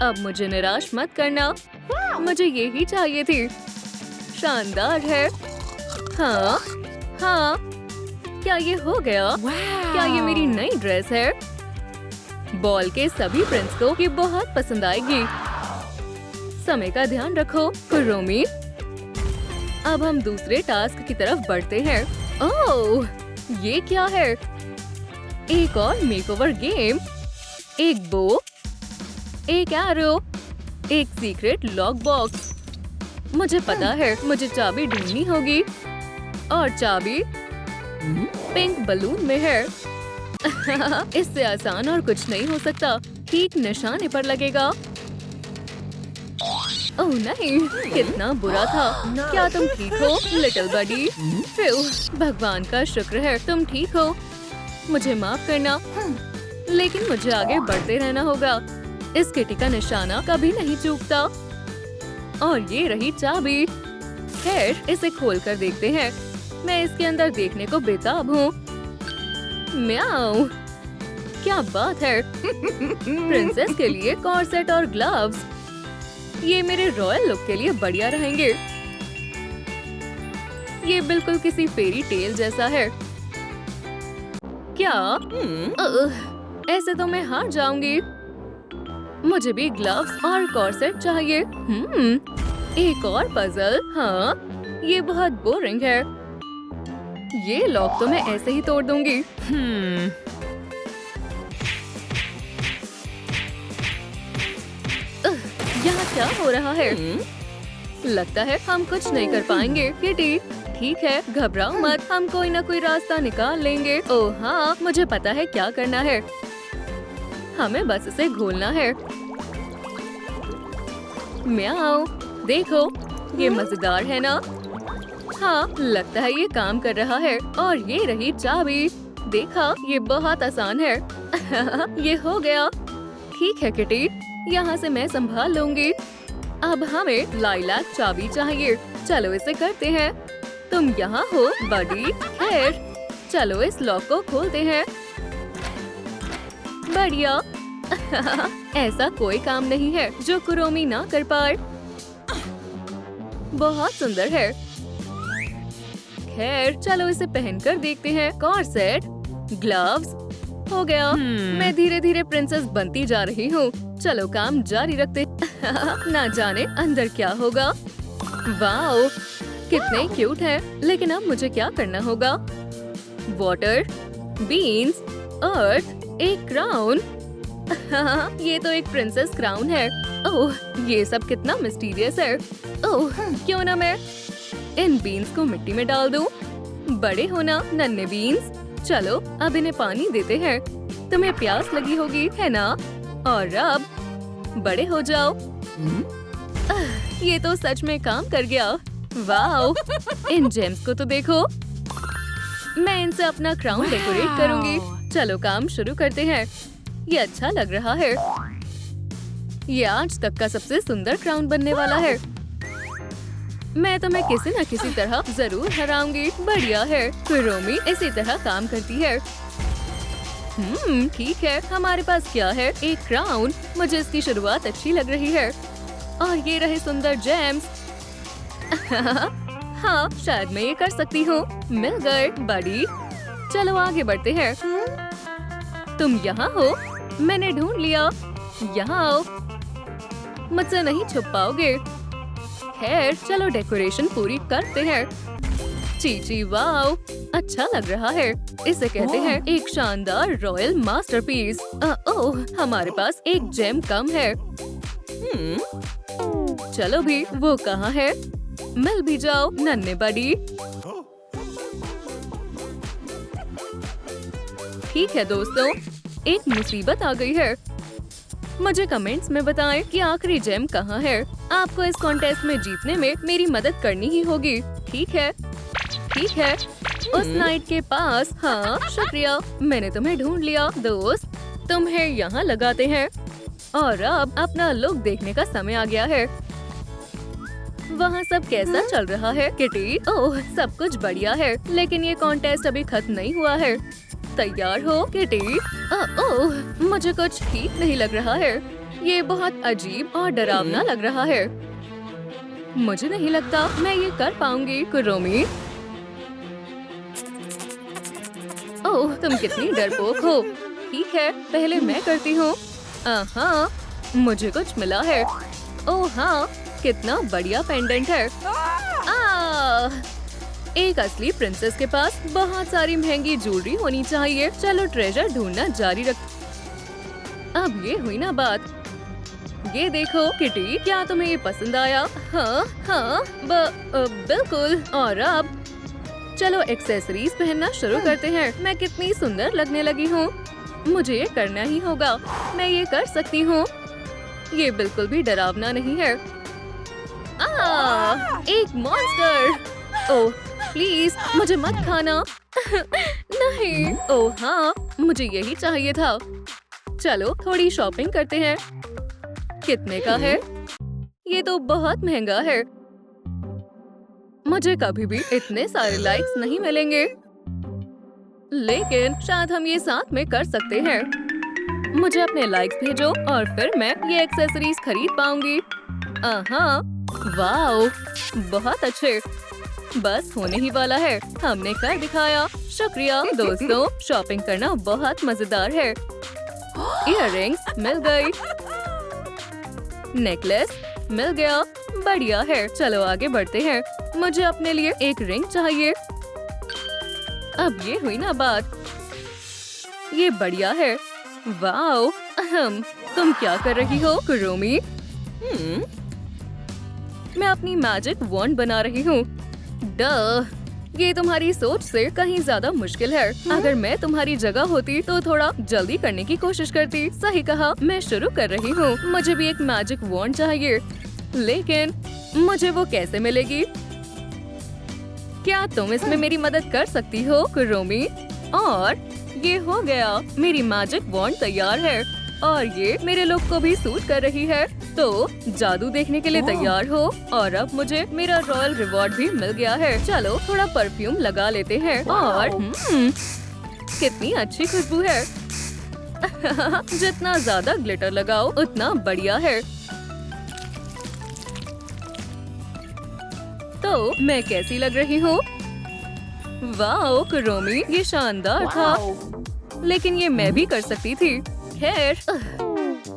अब मुझे निराश मत करना, मुझे यही चाहिए थी। शानदार है। हाँ हाँ, क्या ये हो गया? क्या ये मेरी नई ड्रेस है? बॉल के सभी प्रिंस को ये बहुत पसंद आएगी। समय का ध्यान रखो कुरोमी। अब हम दूसरे टास्क की तरफ बढ़ते हैं। ओह, ये क्या है? एक और मेकओवर गेम, एक बो, एक एरो, एक सीक्रेट लॉक बॉक्स। मुझे पता है, मुझे चाबी ढूंढनी होगी और चाबी पिंक बलून में है। इससे आसान और कुछ नहीं हो सकता। ठीक निशाने पर लगेगा। ओह नहीं, कितना बुरा था। क्या तुम ठीक हो लिटिल बडी? भगवान का शुक्र है तुम ठीक हो। मुझे माफ करना, लेकिन मुझे आगे बढ़ते रहना होगा। इस किटी का निशाना कभी नहीं चूकता। और ये रही चाबी। खैर इसे खोल कर देखते हैं। मैं इसके अंदर देखने को बेताब हूँ। म्याऊ, क्या बात है। प्रिंसेस के लिए कॉर्सेट और ग्लव्स, ये मेरे रॉयल लुक के लिए बढ़िया रहेंगे। ये बिल्कुल किसी फेरी टेल जैसा है। क्या? ऐसे तो मैं हार जाऊंगी। मुझे भी ग्लव्स और कॉर्सेट चाहिए। एक और पजल। हाँ, ये बहुत बोरिंग है। ये लॉक तो मैं ऐसे ही तोड़ दूंगी। यहाँ क्या हो रहा है? लगता है हम कुछ नहीं कर पाएंगे किटी। ठीक है, घबराओ मत, हम कोई ना कोई रास्ता निकाल लेंगे। ओह हाँ, मुझे पता है क्या करना है। हमें बस इसे घोलना है। म्याऊ, देखो ये मजेदार है ना? हाँ, लगता है ये काम कर रहा है। और ये रही चाबी। देखा, ये बहुत आसान है। ये हो गया। ठीक है किटी, यहाँ से मैं संभाल लूंगी। अब हमें लाइलैक चाबी चाहिए। चलो इसे करते हैं। तुम यहाँ हो बडी। खैर चलो इस लॉक को खोलते हैं। बढ़िया। ऐसा कोई काम नहीं है जो कुरोमी ना कर पाए। बहुत सुंदर है। खैर चलो इसे पहनकर देखते हैं। कॉर्सेट, ग्लव्स, हो गया। मैं धीरे धीरे प्रिंसेस बनती जा रही हूँ। चलो काम जारी रखते। ना जाने अंदर क्या होगा। वाओ, कितने क्यूट है। लेकिन अब मुझे क्या करना होगा? वाटर, बीन्स, अर्थ, एक क्राउन। ये तो एक प्रिंसेस क्राउन है। ओह, ये सब कितना मिस्टीरियस है। ओह, क्यों ना मैं इन बीन्स को मिट्टी में डाल दूं? बड़े होना नन्हे बीन्स। चलो अब इन्हें पानी देते हैं। तुम्हें प्यास लगी होगी, है ना? और अब बड़े हो जाओ। ये तो सच में काम कर गया। वाओ, इन जेम्स को तो देखो। मैं इनसे अपना क्राउन डेकोरेट करूंगी। चलो काम शुरू करते हैं। ये अच्छा लग रहा है। ये आज तक का सबसे सुंदर क्राउन बनने वाला है। मैं तुम्हें किसी न किसी तरह जरूर हराऊंगी। बढ़िया है। कुरोमी इसी तरह काम करती है। ठीक है, हमारे पास क्या है? एक क्राउन। मुझे इसकी शुरुआत अच्छी लग रही है। और ये रहे सुंदर जेम्स। हाँ, शायद मैं ये कर सकती हूँ। मिल गए बड़ी। चलो आगे बढ़ते हैं। तुम यहाँ हो? मैंने ढूंढ लिया। यहाँ आओ। मुझसे नहीं छुप पाओगे। खैर, चलो डेकोरेशन पूरी करते हैं। चीची, वाओ, अच्छा लग रहा है। इसे कहते हैं एक शानदार रॉयल मास्टरपीस। ओह, हमारे पास एक जेम कम है। चलो भी, वो कहाँ है? मिल भी जाओ नन्हे बड़ी। ठीक है दोस्तों, एक मुसीबत आ गई है। मुझे कमेंट्स में बताएं कि आखिरी जेम कहाँ है। आपको इस कॉन्टेस्ट में जीतने में मेरी मदद करनी ही होगी। ठीक है? ठीक है, उस नाइट के पास। हाँ, शुक्रिया, मैंने तुम्हें ढूंढ लिया दोस्त। तुम्हें यहाँ लगाते हैं। और अब अपना लुक देखने का समय आ गया है। वहाँ सब कैसा चल रहा है किटी? ओह, सब कुछ बढ़िया है। लेकिन ये कॉन्टेस्ट अभी खत्म नहीं हुआ है। तैयार हो किटी? ओह, मुझे कुछ ठीक नहीं लग रहा है। ये बहुत अजीब और डरावना लग रहा है। मुझे नहीं लगता मैं ये कर पाऊंगी। कुरोमी, ओह, तुम कितनी डरपोक हो। ठीक है, पहले मैं करती हूँ। हाँ, मुझे कुछ मिला है। ओह हाँ, कितना बढ़िया पेंडेंट है। एक असली प्रिंसेस के पास बहुत सारी महंगी ज्वेलरी होनी चाहिए। चलो ट्रेजर ढूंढना जारी रख। अब ये हुई ना बात। ये देखो किटी, क्या तुम्हें ये पसंद आया? हाँ हाँ, बिल्कुल। और अब चलो एक्सेसरीज पहनना शुरू करते हैं। मैं कितनी सुंदर लगने लगी हूँ। मुझे ये करना ही होगा। मैं ये कर सकती हूँ। ये बिल्कुल भी डरावना नहीं है। एक मॉन्स्टर। ओह प्लीज, मुझे मत खाना। नहीं। ओह हाँ, मुझे यही चाहिए था। चलो थोड़ी शॉपिंग करते हैं। कितने का है? ये तो बहुत महंगा है। मुझे कभी भी इतने सारे लाइक्स नहीं मिलेंगे। लेकिन शायद हम ये साथ में कर सकते हैं। मुझे अपने लाइक्स भेजो और फिर मैं ये एक्सेसरीज खरीद पाऊंगी। हाँ, वाओ, बहुत अच्छे। बस होने ही वाला है। हमने कर दिखाया। शुक्रिया दोस्तों, शॉपिंग करना बहुत मजेदार है। इयररिंग्स मिल गई। नेकलेस मिल गया। बढ़िया है। चलो आगे बढ़ते हैं। मुझे अपने लिए एक रिंग चाहिए। अब ये हुई ना बात। ये बढ़िया है। वाओ, तुम क्या कर रही हो कुरोमी? मैं अपनी मैजिक वॉन्ड बना रही हूँ। ये तुम्हारी सोच से कहीं ज्यादा मुश्किल है। अगर मैं तुम्हारी जगह होती तो थोड़ा जल्दी करने की कोशिश करती। सही कहा। मैं शुरू कर रही हूँ। मुझे भी एक मैजिक वॉन्ड चाहिए। लेकिन मुझे वो कैसे मिलेगी? क्या तुम इसमें मेरी मदद कर सकती हो कुरोमी? और ये हो गया। मेरी मैजिक वॉन्ड तैयार है और ये मेरे लुक को भी सूट कर रही है। तो जादू देखने के लिए तैयार हो? और अब मुझे मेरा रॉयल रिवॉर्ड भी मिल गया है। चलो थोड़ा परफ्यूम लगा लेते हैं। और कितनी अच्छी खुशबू है। जितना ज्यादा ग्लिटर लगाओ उतना बढ़िया है। तो मैं कैसी लग रही हूँ? वाओ कुरोमी, ये शानदार था। लेकिन ये मैं भी कर सकती थी। खैर,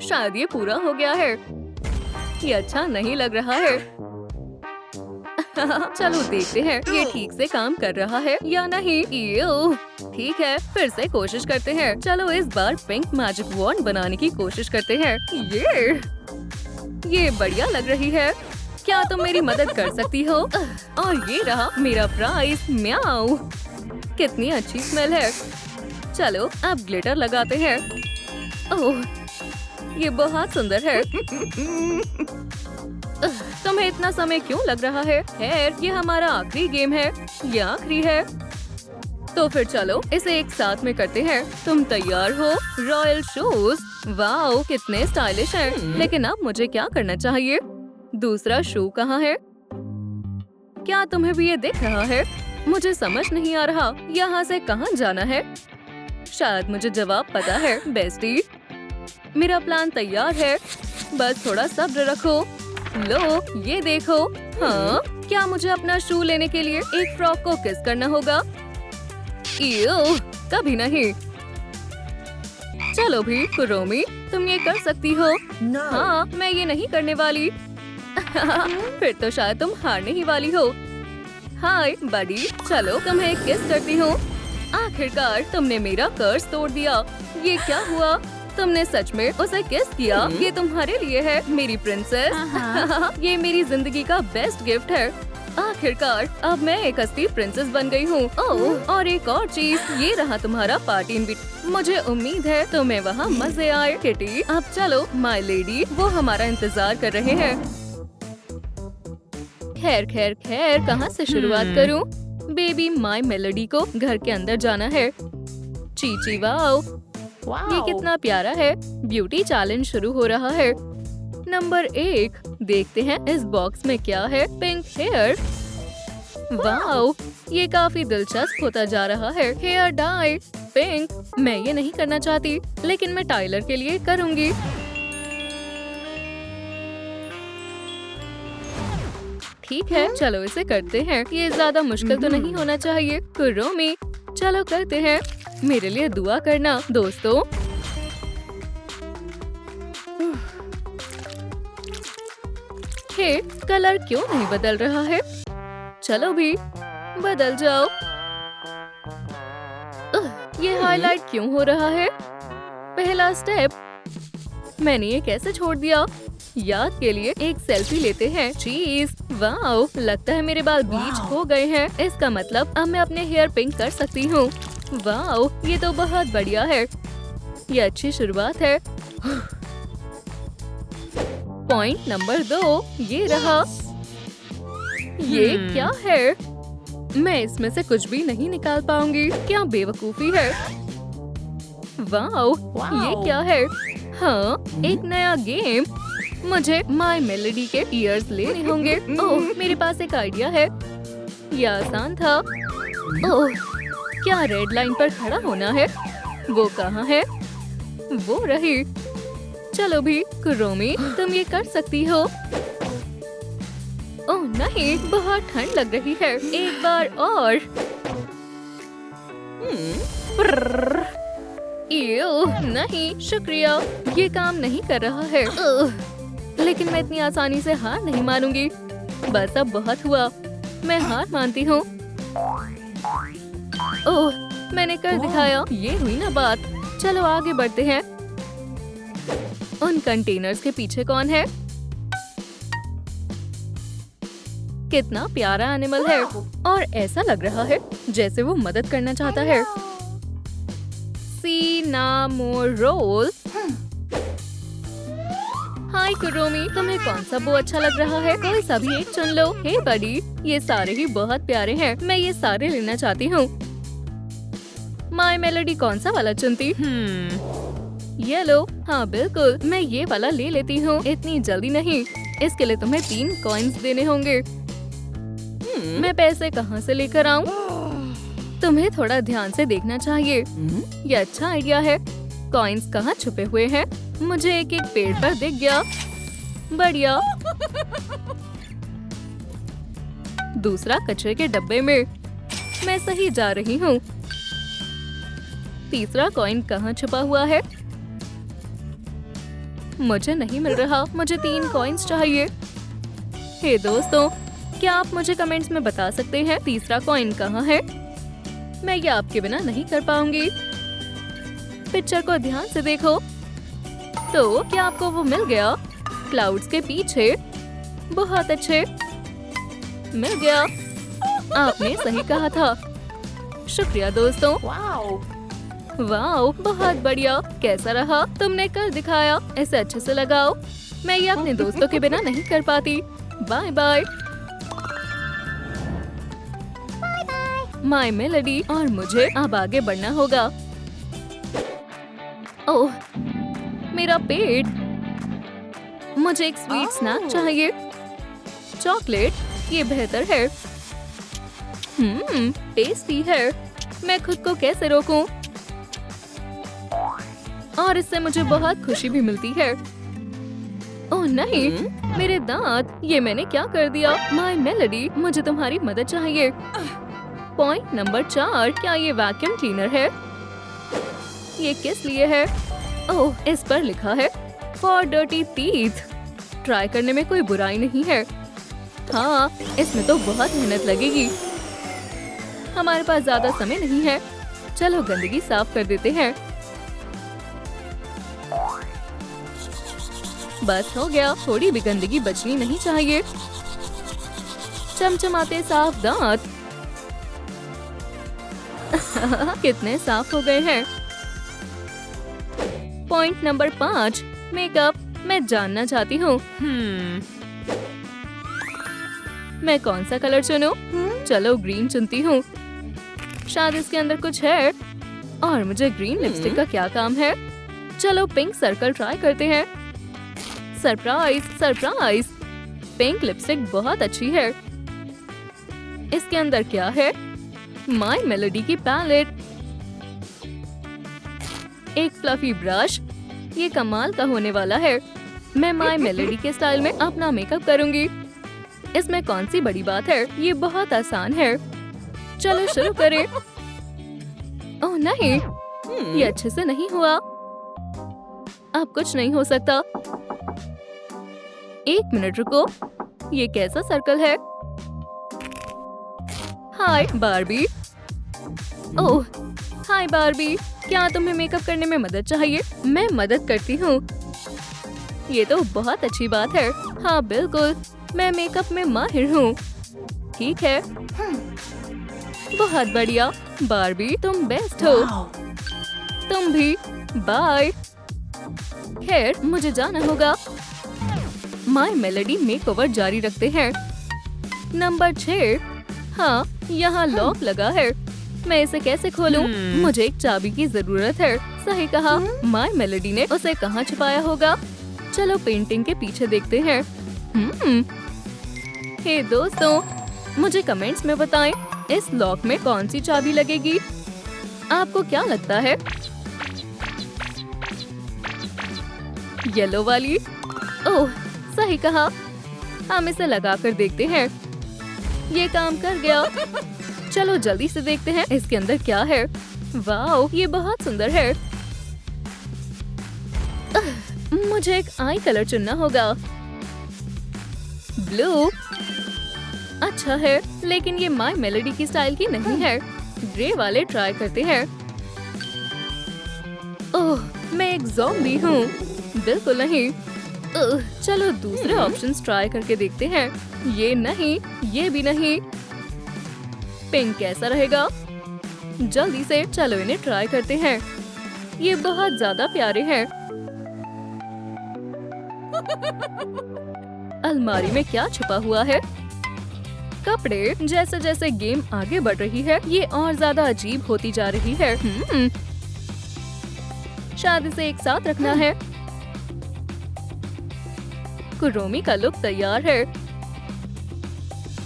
शायद ये पूरा हो गया है। ये अच्छा नहीं लग रहा है। चलो देखते हैं ये ठीक से काम कर रहा है या नहीं। ईयो, ठीक है, फिर से कोशिश करते हैं। चलो इस बार पिंक मैजिक वॉन्ड बनाने की कोशिश करते हैं। ये बढ़िया लग रही है। क्या तुम मेरी मदद कर सकती हो? और ये रहा मेरा प्राइस। म्याऊ, कितनी अच्छी स्मेल है। चलो अब ग्लिटर लगाते हैं। ओह, ये बहुत सुंदर है। तुम्हें इतना समय क्यों लग रहा है? खैर, ये हमारा आखिरी गेम है। ये आखिरी है, तो फिर चलो इसे एक साथ में करते हैं। तुम तैयार हो? रॉयल शूज, वाओ कितने स्टाइलिश हैं। लेकिन अब मुझे क्या करना चाहिए? दूसरा शू कहाँ है? क्या तुम्हें भी ये दिख रहा है? मुझे समझ नहीं आ रहा यहाँ से कहाँ जाना है। शायद मुझे जवाब पता है। बेस्टी, मेरा प्लान तैयार है, बस थोड़ा सब्र रखो। लो ये देखो। हाँ, क्या मुझे अपना शू लेने के लिए एक फ्रॉक को किस करना होगा? ईयो, कभी नहीं। चलो भी कुरोमी, तुम ये कर सकती हो। हाँ, मैं ये नहीं करने वाली। फिर तो शायद तुम हारने ही वाली हो। हाय बडी, चलो तुम्हें एक किस करती हूँ। आखिरकार तुमने मेरा कर्ज तोड़ दिया। ये क्या हुआ? तुमने सच में उसे किस किया? ये तुम्हारे लिए है मेरी प्रिंसेस। ये मेरी जिंदगी का बेस्ट गिफ्ट है। आखिरकार अब मैं एक असली प्रिंसेस बन गई हूँ। ओह, और एक और चीज, ये रहा तुम्हारा पार्टी इनविटेशन। मुझे उम्मीद है तुम्हें वहाँ मजे आए। किटी, अब चलो माय लेडी, वो हमारा इंतजार कर रहे हैं। खैर खैर खैर, कहाँ से शुरुआत करूँ? बेबी माय मेलोडी को घर के अंदर जाना है। चीची वाओ, ये कितना प्यारा है। ब्यूटी चैलेंज शुरू हो रहा है। नंबर 1, देखते हैं इस बॉक्स में क्या है। पिंक हेयर, वाओ ये काफी दिलचस्प होता जा रहा है। हेयर डाई पिंक, मैं ये नहीं करना चाहती, लेकिन मैं टाइलर के लिए करूँगी। ठीक है, चलो इसे करते हैं। ये ज्यादा मुश्किल तो नहीं होना चाहिए। कुरोमी, चलो करते हैं। मेरे लिए दुआ करना दोस्तों। हे, कलर क्यों नहीं बदल रहा है? चलो भी बदल जाओ। ये हाईलाइट क्यों हो रहा है? पहला स्टेप, मैंने ये कैसे छोड़ दिया? याद के लिए एक सेल्फी लेते हैं। चीज, वाओ लगता है मेरे बाल ब्लीच हो गए हैं। इसका मतलब अब मैं अपने हेयर पिंक कर सकती हूँ। वाओ, ये तो बहुत बढ़िया है। ये अच्छी शुरुआत है। पॉइंट नंबर 2, ये रहा। ये क्या है? मैं इसमें से कुछ भी नहीं निकाल पाऊंगी। क्या बेवकूफी है। वाओ, ये क्या है? हाँ, एक नया गेम। मुझे माय मेलोडी के ईयर्स लेने होंगे। ओह, मेरे पास एक आइडिया है। यह आसान था। ओह, क्या रेड लाइन पर खड़ा होना है? वो कहाँ है? वो रही। चलो भी कुरोमी, तुम ये कर सकती हो। ओह नहीं, बहुत ठंड लग रही है। एक बार और। नहीं, शुक्रिया, ये काम नहीं कर रहा है। लेकिन मैं इतनी आसानी से हार नहीं मानूंगी। बस अब बहुत हुआ, मैं हार मानती हूँ। ओह, मैंने कर दिखाया। ये हुई ना बात। चलो आगे बढ़ते हैं। उन कंटेनर्स के पीछे कौन है? कितना प्यारा एनिमल है, और ऐसा लग रहा है जैसे वो मदद करना चाहता है। सिनामोरोल। हाय कुरोमी, तुम्हें कौन सा बो अच्छा लग रहा है? कोई सा भी एक चुन लो। हे बडी, ये सारे ही बहुत प्यारे हैं। मैं ये सारे लेना चाहती हूँ। माय मेलोडी कौन सा वाला चुनती? ये लो। हाँ बिल्कुल, मैं ये वाला ले लेती हूँ। इतनी जल्दी नहीं, इसके लिए तुम्हें 3 कॉइन्स देने होंगे। मैं पैसे कहाँ से लेकर आऊँ? तुम्हें थोड़ा ध्यान से देखना चाहिए। ये अच्छा आइडिया है। कॉइन्स कहाँ छुपे हुए हैं? मुझे एक पेड़ पर दिख गया। बढ़िया। दूसरा कचरे के डब्बे में। मैं सही जा रही हूँ। तीसरा कॉइन कहाँ छुपा हुआ है? मुझे नहीं मिल रहा, मुझे 3 कॉइन्स चाहिए। हे दोस्तों, क्या आप मुझे कमेंट्स में बता सकते हैं तीसरा कॉइन कहाँ है? मैं ये आपके बिना नहीं कर पाऊंगी। पिक्चर को ध्यान से देखो। तो क्या आपको वो मिल गया? क्लाउड्स के पीछे। बहुत अच्छे, मिल गया। आपने सही कहा था। शुक्रिया दोस्तों। Wow. वाओ, बहुत बढ़िया। कैसा रहा? तुमने कर दिखाया। इसे अच्छे से लगाओ। मैं ये अपने दोस्तों के बिना नहीं कर पाती। Bye bye. माय मेलोडी और मुझे अब आगे बढ़ना होगा। ओह, मेरा पेट। मुझे एक स्वीट स्नैक चाहिए। चॉकलेट, ये बेहतर है। टेस्टी है। मैं खुद को कैसे रोकूं? और इससे मुझे बहुत खुशी भी मिलती है। ओह नहीं, मेरे दांत। ये मैंने क्या कर दिया? माय मेलोडी, मुझे तुम्हारी मदद चाहिए। पॉइंट नंबर 4, क्या ये वैक्यूम क्लीनर है? ये किस लिए है? ओह, इस पर लिखा है फॉर डर्टी टीथ। ट्राई करने में कोई बुराई नहीं है। हाँ, इसमें तो बहुत मेहनत लगेगी। हमारे पास ज्यादा समय नहीं है। चलो गंदगी साफ कर देते हैं। बस हो गया, थोड़ी भी गंदगी बचनी नहीं चाहिए। चमचमाते साफ दांत। कितने साफ हो गए हैं। Point number 5, makeup. मैं जानना चाहती हूँ मैं कौन सा कलर चुनूं? चलो ग्रीन चुनती हूँ। शायद इसके अंदर कुछ है। और मुझे ग्रीन लिपस्टिक का क्या काम है? चलो पिंक सर्कल ट्राई करते हैं। सरप्राइज सरप्राइज, पिंक लिपस्टिक बहुत अच्छी है। इसके अंदर क्या है? माय मेलोडी की पैलेट, एक फ्लफी ब्रश। ये कमाल का होने वाला है। मैं माय मेलोडी के स्टाइल में अपना मेकअप करूंगी। इसमें कौन सी बड़ी बात है? ये बहुत आसान है। चलो शुरू करें। ओह नहीं, ये अच्छे से नहीं हुआ। अब कुछ नहीं हो सकता। 1 मिनट रुको, ये कैसा सर्कल है? हाय बार्बी। ओह, हाय बार्बी, क्या तुम्हें मेकअप करने में मदद चाहिए? मैं मदद करती हूँ। ये तो बहुत अच्छी बात है। हाँ बिल्कुल, मैं मेकअप में माहिर हूँ। ठीक है, बहुत बढ़िया। बार्बी, तुम बेस्ट हो। तुम भी। बाय। खैर, मुझे जाना होगा। माय मेलोडी मेकओवर जारी रखते हैं। नंबर 6। हाँ, यहाँ लॉक लगा है। मैं इसे कैसे खोलूं? मुझे एक चाबी की जरूरत है। सही कहा। माय मेलोडी ने उसे कहाँ छुपाया होगा? चलो पेंटिंग के पीछे देखते हैं। हे दोस्तों, मुझे कमेंट्स में बताएं, इस लॉक में कौन सी चाबी लगेगी? आपको क्या लगता है? येलो वाली? ओह, सही कहा। हम इसे लगा कर देखते हैं। ये काम कर गया। चलो जल्दी से देखते हैं इसके अंदर क्या है। वाओ, ये बहुत सुंदर है। मुझे एक आई कलर चुनना होगा। ब्लू अच्छा है, लेकिन ये माय मेलोडी की स्टाइल की नहीं है। ग्रे वाले ट्राई करते हैं। ओह, मैं एक ज़ॉम्बी हूँ। बिल्कुल नहीं। चलो दूसरे ऑप्शंस ट्राई करके देखते हैं। ये नहीं, ये भी नहीं। पिंक कैसा रहेगा? जल्दी से चलो इन्हें ट्राई करते हैं। ये बहुत ज्यादा प्यारे हैं। अलमारी में क्या छुपा हुआ है? कपड़े। जैसे जैसे गेम आगे बढ़ रही है, ये और ज्यादा अजीब होती जा रही है। शायद इसे एक साथ रखना है। कुरोमी का लुक तैयार है।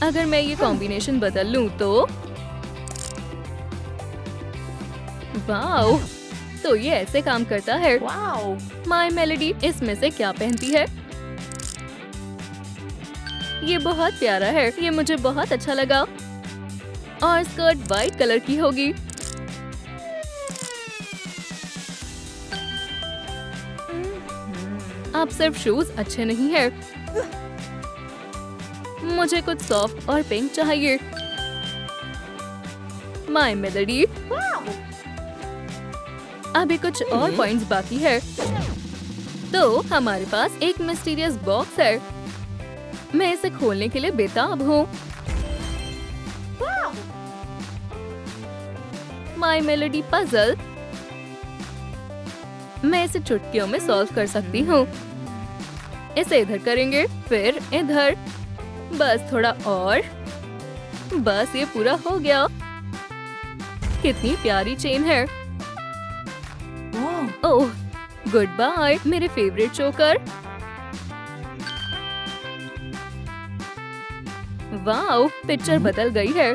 अगर मैं ये कॉम्बिनेशन बदल लूं तो वाओ, तो ये ऐसे काम करता है। Wow. माय मेलोडी इसमें से क्या पहनती है? ये बहुत प्यारा है। ये मुझे बहुत अच्छा लगा। और स्कर्ट वाइट कलर की होगी। अब सिर्फ शूज अच्छे नहीं है, मुझे कुछ सॉफ्ट और पिंक चाहिए। My melody. अभी कुछ और पॉइंट्स बाकी है। तो हमारे पास एक मिस्टीरियस बॉक्स है। मैं इसे खोलने के लिए बेताब हूँ। My melody puzzle. मैं इसे चुटकियों में सॉल्व कर सकती हूँ। इसे इधर करेंगे, फिर इधर, बस थोड़ा और, बस ये पूरा हो गया। कितनी प्यारी चेन है। ओह, गुड बाय मेरे फेवरेट चोकर। वाओ, पिक्चर बदल गई है।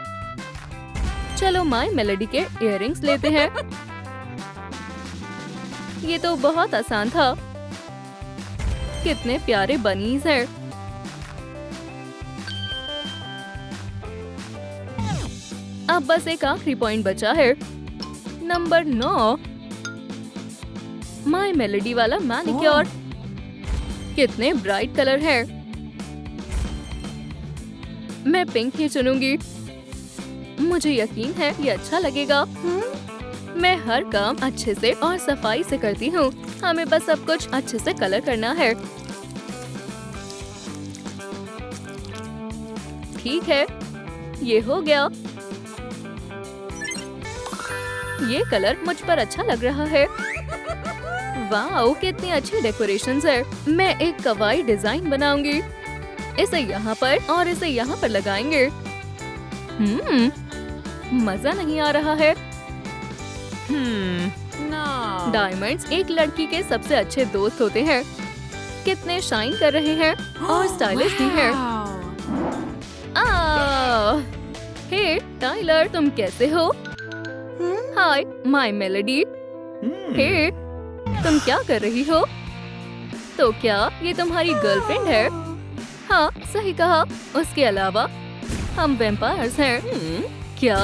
चलो माय मेलोडी के इयररिंग्स लेते हैं। ये तो बहुत आसान था। कितने प्यारे बनीज हैं। अब बस एक आखिरी पॉइंट बचा है, नंबर 9। माय मेलोडी वाला मैनिक्योर। कितने ब्राइट कलर है। मैं पिंक ही चुनूंगी। मुझे यकीन है ये अच्छा लगेगा। मैं हर काम अच्छे से और सफाई से करती हूँ। हमें बस सब कुछ अच्छे से कलर करना है। ठीक है, ये हो गया। ये कलर मुझ पर अच्छा लग रहा है। वाओ, कितनी अच्छी डेकोरेशंस है। मैं एक कवाई डिजाइन बनाऊंगी। इसे यहाँ पर और इसे यहाँ पर लगाएंगे। मजा नहीं आ रहा है। No. डायमंड्स एक लड़की के सबसे अच्छे दोस्त होते हैं। कितने शाइन कर रहे हैं और स्टाइलिश भी हैं। हे टाइलर, तुम कैसे हो? Hi my melody. हे, तुम क्या कर रही हो? तो क्या ये तुम्हारी गर्लफ्रेंड है? हाँ, सही कहा। उसके अलावा हम वैम्पायर्स हैं। क्या?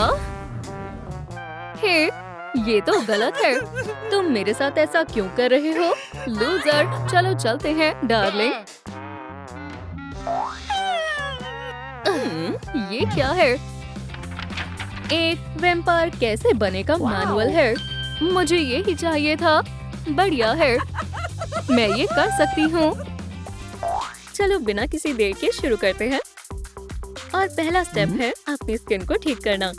हे, ये तो गलत है। तुम मेरे साथ ऐसा क्यों कर रहे हो? लूजर। चलो चलते हैं डार्लिंग। ये क्या है? एक वैम्पायर कैसे बने का मैनुअल है। मुझे ये ही चाहिए था। बढ़िया है, मैं ये कर सकती हूँ। चलो बिना किसी देर के शुरू करते हैं। और पहला स्टेप है अपनी स्किन को ठीक करना।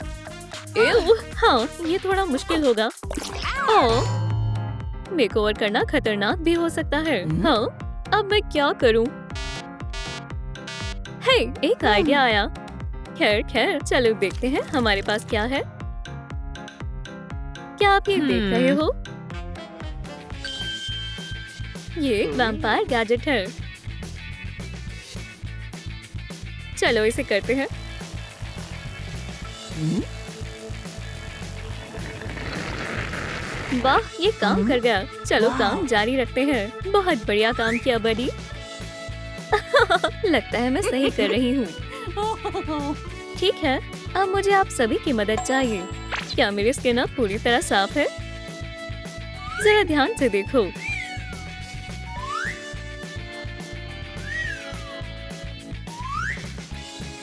हाँ, ये थोड़ा मुश्किल होगा। मेकओवर करना खतरनाक भी हो सकता है। हाँ, अब मैं क्या करूँ? हे, एक आइडिया आया। खैर, चलो देखते हैं हमारे पास क्या है। क्या आप ये देख रहे हो? ये एक वैम्पायर गैजेट है। चलो इसे करते हैं। वाह, ये काम कर गया। चलो काम जारी रखते हैं। बहुत बढ़िया काम किया बडी। लगता है मैं सही कर रही हूँ। ठीक है, अब मुझे आप सभी की मदद चाहिए। क्या मेरी स्किन अब पूरी तरह साफ है? जरा ध्यान से देखो।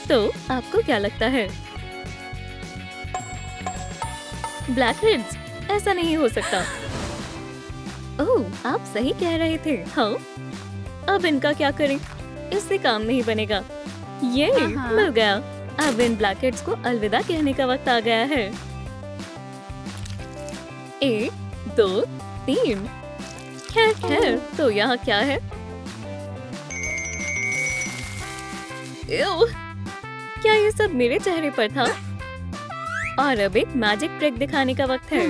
तो आपको क्या लगता है? Black heads? ऐसा नहीं हो सकता। ओह, आप सही कह रहे थे। हाँ, अब इनका क्या करें? इससे काम नहीं बनेगा। ये मिल गया। अब इन ब्लैक हेड्स को अलविदा कहने का वक्त आ गया है। 1, 2, 3। खैर, तो यहाँ क्या है? क्या ये सब मेरे चेहरे पर था? और अब एक मैजिक ट्रिक दिखाने का वक्त है।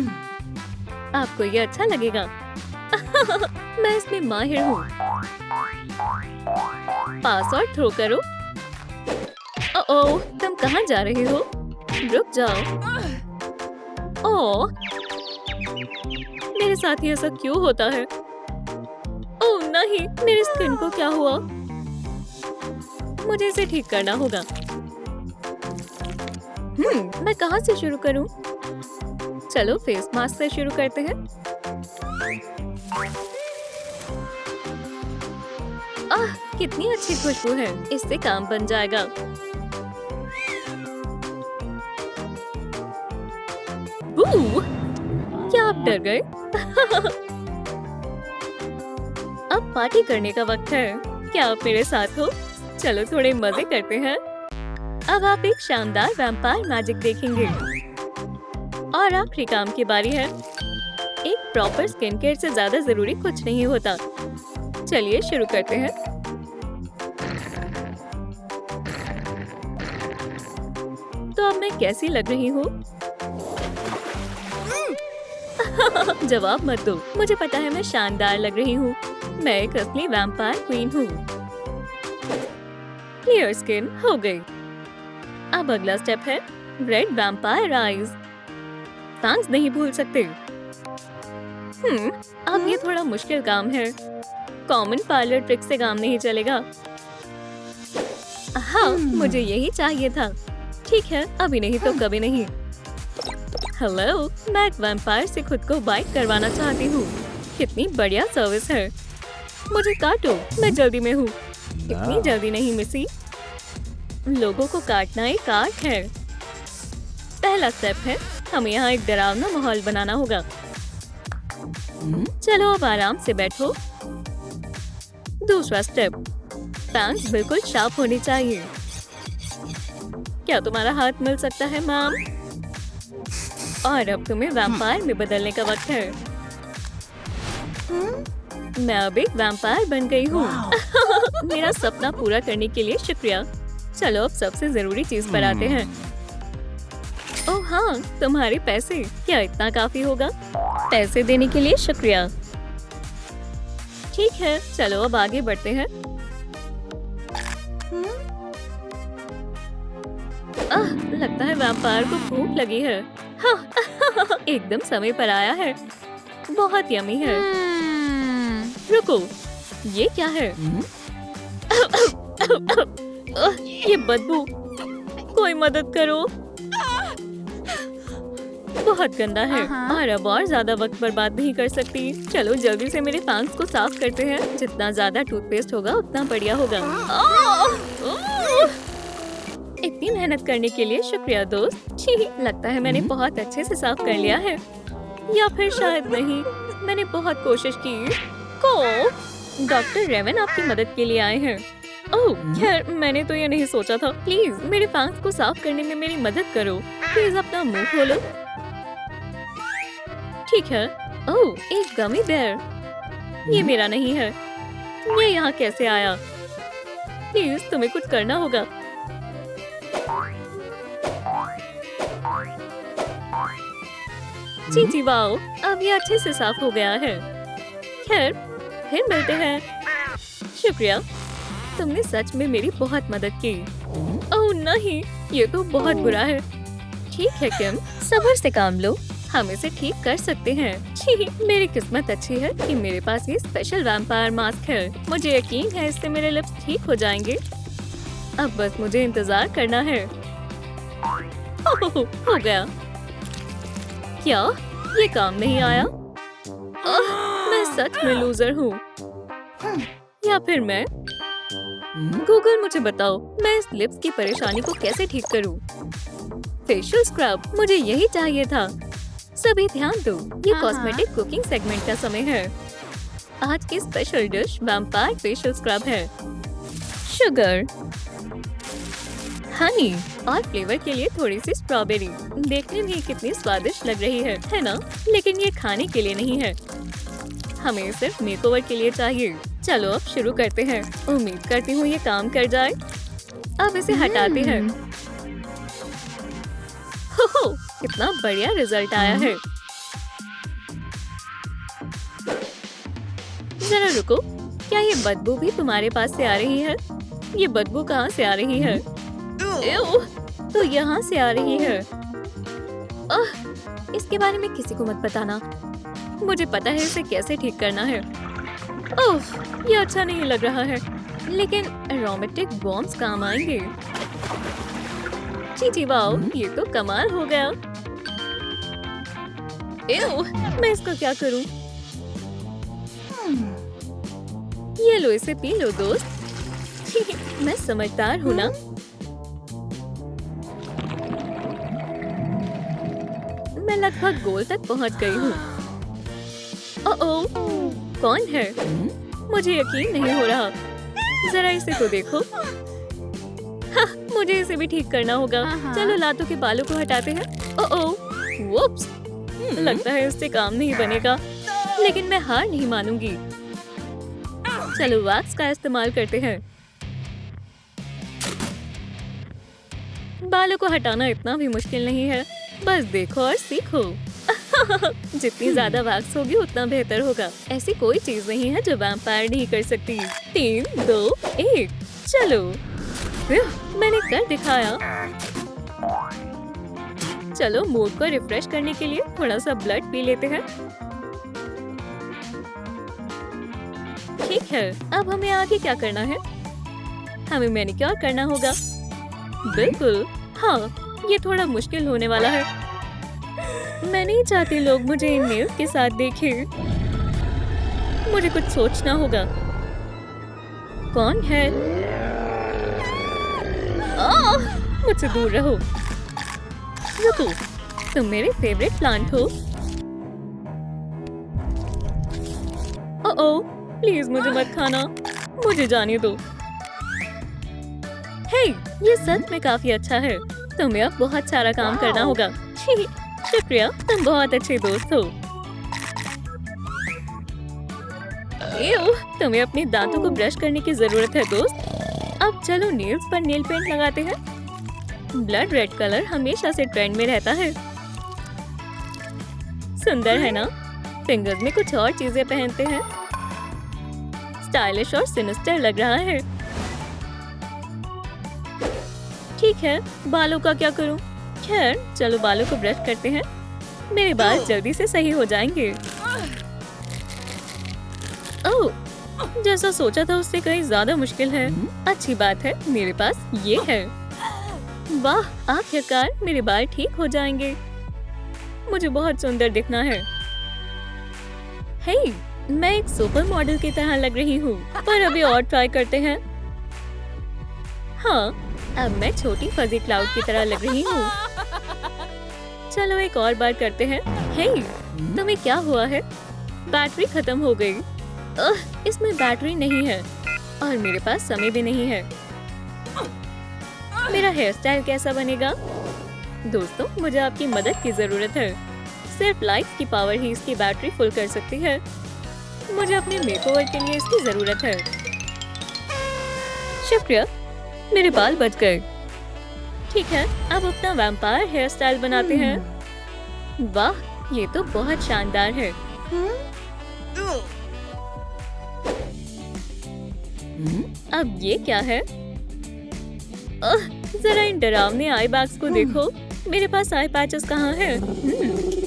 आपको ये अच्छा लगेगा। मैं इसमें माहिर हूँ। पास और थ्रो करो। ओह, तुम कहाँ जा रहे हो? रुक जाओ। ओह, मेरे साथ ही ऐसा क्यों होता है? ओह नहीं, मेरी स्किन को क्या हुआ? मुझे इसे ठीक करना होगा। मैं कहाँ से शुरू करूँ? चलो फेस मास्क से शुरू करते हैं। कितनी अच्छी खुशबू है, इससे काम बन जाएगा। क्या आप डर गए? अब पार्टी करने का वक्त है। क्या आप मेरे साथ हो? चलो थोड़े मजे करते हैं। अब आप एक शानदार वैम्पायर मैजिक देखेंगे। और आखिरी काम की बारी है। एक प्रॉपर स्किन केयर से ज्यादा जरूरी कुछ नहीं होता। चलिए शुरू करते हैं। तो अब मैं कैसी लग रही हूँ? जवाब मत दो, मुझे पता है मैं शानदार लग रही हूँ। मैं एक असली वैम्पायर क्वीन हूँ। क्लियर स्किन हो गई। अब अगला स्टेप है रेड वैम्पायर आईज। फैंस नहीं भूल सकते। अब ये थोड़ा मुश्किल काम है। कॉमन पार्लर ट्रिक से काम नहीं चलेगा। हाँ, मुझे यही चाहिए था। ठीक है, अभी नहीं तो कभी नहीं। हेलो, मैं एक वैम्पायर से खुद को बाइट करवाना चाहती हूँ। कितनी बढ़िया सर्विस है। मुझे काटो, मैं जल्दी में हूँ। इतनी जल्दी नहीं मिसी। लोगों को काटना एक आर्ट है। पहला स्टेप है हमें यहाँ एक डरावना माहौल बनाना होगा। चलो अब आराम से बैठो। दूसरा स्टेप, फैंस बिल्कुल शार्प होनी चाहिए। क्या तुम्हारा हाथ मिल सकता है मैम? और अब तुम्हें वैम्पायर में बदलने का वक्त है। मैं अब एक वैम्पायर बन गई हूँ। मेरा सपना पूरा करने के लिए शुक्रिया। चलो अब सबसे जरूरी चीज पर आते हैं। ओह हाँ, तुम्हारे पैसे। क्या इतना काफी होगा? पैसे देने के लिए शुक्रिया। ठीक है, चलो अब आगे बढ़ते हैं। लगता है वैम्पायर को भूख लगी है। हाँ, एकदम समय पर आया है। बहुत यमी है। रुको, ये क्या है? ये बदबू। कोई मदद करो। बहुत गंदा है। और अब और ज्यादा वक्त बर्बाद नहीं कर सकती। चलो जल्दी से मेरे फैंस को साफ करते हैं। जितना ज्यादा टूथपेस्ट होगा उतना बढ़िया होगा। इतनी मेहनत करने के लिए शुक्रिया दोस्त। छी, लगता है मैंने बहुत अच्छे से साफ कर लिया है। या फिर शायद नहीं। मैंने बहुत कोशिश की। डॉक्टर रेवन आपकी मदद के लिए आए हैं। ओह, खैर मैंने तो ये नहीं सोचा था। प्लीज मेरे फैंस को साफ करने में मेरी मदद करो। प्लीज अपना मुंह खोलो। ठीक है। ओह, एक गमी बेयर। ये मेरा नहीं है। ये यहाँ कैसे आया? प्लीज तुम्हें कुछ करना होगा। जी वाओ, अब ये अच्छे से साफ हो गया है। खैर, फिर मिलते हैं। शुक्रिया, तुमने सच में मेरी बहुत मदद की। ओह नहीं, ये तो बहुत बुरा है। ठीक है किम, सब्र से काम लो। हम इसे ठीक कर सकते हैं। छी, मेरी किस्मत अच्छी है कि मेरे पास ये स्पेशल वैम्पायर मास्क है। मुझे यकीन है इससे मेरे लिप्स ठीक हो जाएंगे। अब बस मुझे इंतजार करना है। हो गया। क्या ये काम नहीं आया? मैं सच में लूजर हूँ। या फिर मैं? गूगल मुझे बताओ, मैं इस लिप्स की परेशानी को कैसे ठीक करूँ? फेशियल स्क्रब, मुझे यही चाहिए था। सभी ध्यान दो, ये कॉस्मेटिक कुकिंग सेगमेंट का समय है। आज की special dish vampire facial scrub है। शुगर, हनी और फ्लेवर के लिए थोड़ी सी स्ट्रॉबेरी। देखने में कितनी स्वादिष्ट लग रही है ना? लेकिन ये खाने के लिए नहीं है। हमें सिर्फ मेकओवर के लिए चाहिए। चलो अब शुरू करते हैं। उम्मीद करती हूँ ये काम कर जाए। अब इसे हटाते हैं। हो, कितना बढ़िया रिजल्ट आया है। जरा रुको, क्या ये बदबू भी तुम्हारे पास से आ रही है? ये बदबू कहाँ से आ रही है? तो यहाँ से आ रही है। इसके बारे में किसी को मत बताना। मुझे पता है इसे कैसे ठीक करना है। ओह, ये अच्छा नहीं लग रहा है, लेकिन एरोमेटिक बॉम्ब्स काम आएंगे। जी वाओ, ये तो कमाल हो गया। मैं इसका क्या करूं? ये लो, इसे पी लो दोस्त। मैं समझदार हूँ ना। मैं लगभग गोल तक पहुँच गई हूँ। ओह, कौन है? मुझे यकीन नहीं हो रहा। जरा इसे तो देखो। हाँ, मुझे इसे भी ठीक करना होगा। चलो लातों के बालों को हटाते हैं। ओह, वुप्स। लगता है इससे काम नहीं बनेगा, लेकिन मैं हार नहीं मानूंगी। चलो वैक्स का इस्तेमाल करते हैं। बालों को हटाना इतना भी मुश्किल नहीं है, बस देखो और सीखो। जितनी ज्यादा वैक्स होगी उतना बेहतर होगा। ऐसी कोई चीज नहीं है जो वैम्पायर नहीं कर सकती। 3, 2, 1, चलो। मैंने कर दिखाया। चलो मूड को रिफ्रेश करने के लिए थोड़ा सा ब्लड पी लेते हैं। ठीक है, अब हमें आगे क्या करना है? हमें मैनिक्योर करना होगा। बिल्कुल, हाँ, ये थोड़ा मुश्किल होने वाला है। मैं नहीं चाहती लोग मुझे इन नेल्स के साथ देखें। मुझे कुछ सोचना होगा। कौन है? मुझसे दूर रहो। रुको, तुम मेरे फेवरेट प्लांट हो। ओह, प्लीज मुझे मत खाना। मुझे जाने दो। हे, ये सच में काफी अच्छा है। तुम्हें अब बहुत सारा काम करना होगा। शुक्रिया, तुम बहुत अच्छे दोस्त हो। तुम्हें अपने दांतों को ब्रश करने की जरूरत है दोस्त। अब चलो नेल्स पर नेल पेंट लगाते हैं। ब्लड रेड कलर हमेशा से ट्रेंड में रहता है। सुंदर है ना? फिंगर्स में कुछ और चीजें पहनते हैं। स्टाइलिश और सिनिस्टर लग रहा है। ठीक है, बालों का क्या करूं? खैर, चलो बालों को ब्रश करते हैं। मेरे बाल जल्दी से सही हो जाएंगे। ओह, जैसा सोचा था उससे कहीं ज्यादा मुश्किल है। अच्छी बात है, मेरे पास ये है। वाह, आखिरकार मेरे बाल ठीक हो जाएंगे। मुझे बहुत सुंदर दिखना है। हे, मैं एक सुपर मॉडल की तरह लग रही हूँ, पर अभी और ट्राई करते हैं। हाँ, अब मैं छोटी फजी क्लाउड की तरह लग रही हूँ। चलो एक और बार करते हैं। हे, तुम्हें क्या हुआ है? बैटरी खत्म हो गई। इसमें बैटरी नहीं है और मेरे पास समय भी नहीं है। मेरा हेयर स्टाइल कैसा बनेगा? दोस्तों, मुझे आपकी मदद की जरूरत है। सिर्फ लाइट की पावर ही इसकी बैटरी फुल कर सकती है। मुझे अपने मेकओवर के लिए इसकी जरूरत है। शुक्रिया, मेरे बाल बच गए। ठीक है, अब अपना वैम्पायर हेयर स्टाइल बनाते हैं। वाह, ये तो बहुत शानदार है। अब ये क्या है? जरा इन डरावने आई बैग्स को देखो। मेरे पास आई पैचेस कहाँ हैं?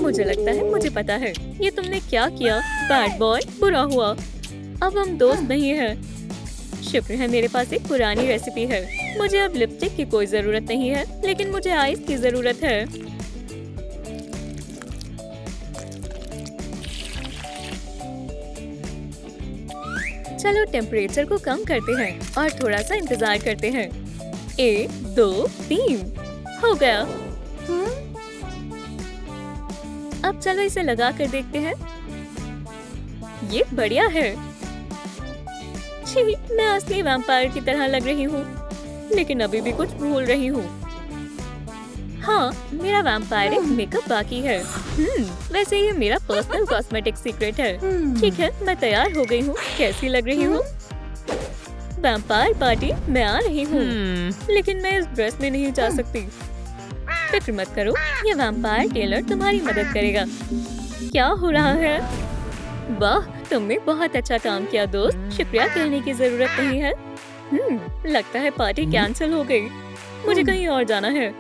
मुझे लगता है मुझे पता है। ये तुमने क्या किया? बैड बॉय, बुरा हुआ। अब हम दोस्त नहीं हैं। शुक्र है मेरे पास एक पुरानी रेसिपी है। मुझे अब लिपस्टिक की कोई जरूरत नहीं है, लेकिन मुझे आइस की जरूरत है। चलो टेम्परेचर को कम करते हैं और थोड़ा सा इंतजार करते हैं। 1, 2, 3 हो गया। अब चलो इसे लगा कर देखते हैं। ये बढ़िया है। छी, मैं असली वैम्पायर की तरह लग रही हूँ, लेकिन अभी भी कुछ भूल रही हूँ। हाँ, मेरा वैम्पायरिक मेकअप बाकी है। वैसे ये मेरा पर्सनल कॉस्मेटिक सीक्रेट है। ठीक है, मैं तैयार हो गई हूँ। कैसी लग रही हूँ? वैम्पायर पार्टी मैं आ रही हूँ, लेकिन मैं इस ड्रेस में नहीं जा सकती। फिक्र मत करो, ये वैम्पायर टेलर तुम्हारी मदद करेगा। क्या हो रहा है? वाह, तुमने बहुत अच्छा काम किया दोस्त। शुक्रिया कहने की जरूरत नहीं है। लगता है पार्टी कैंसिल हो गई। मुझे कहीं और जाना है।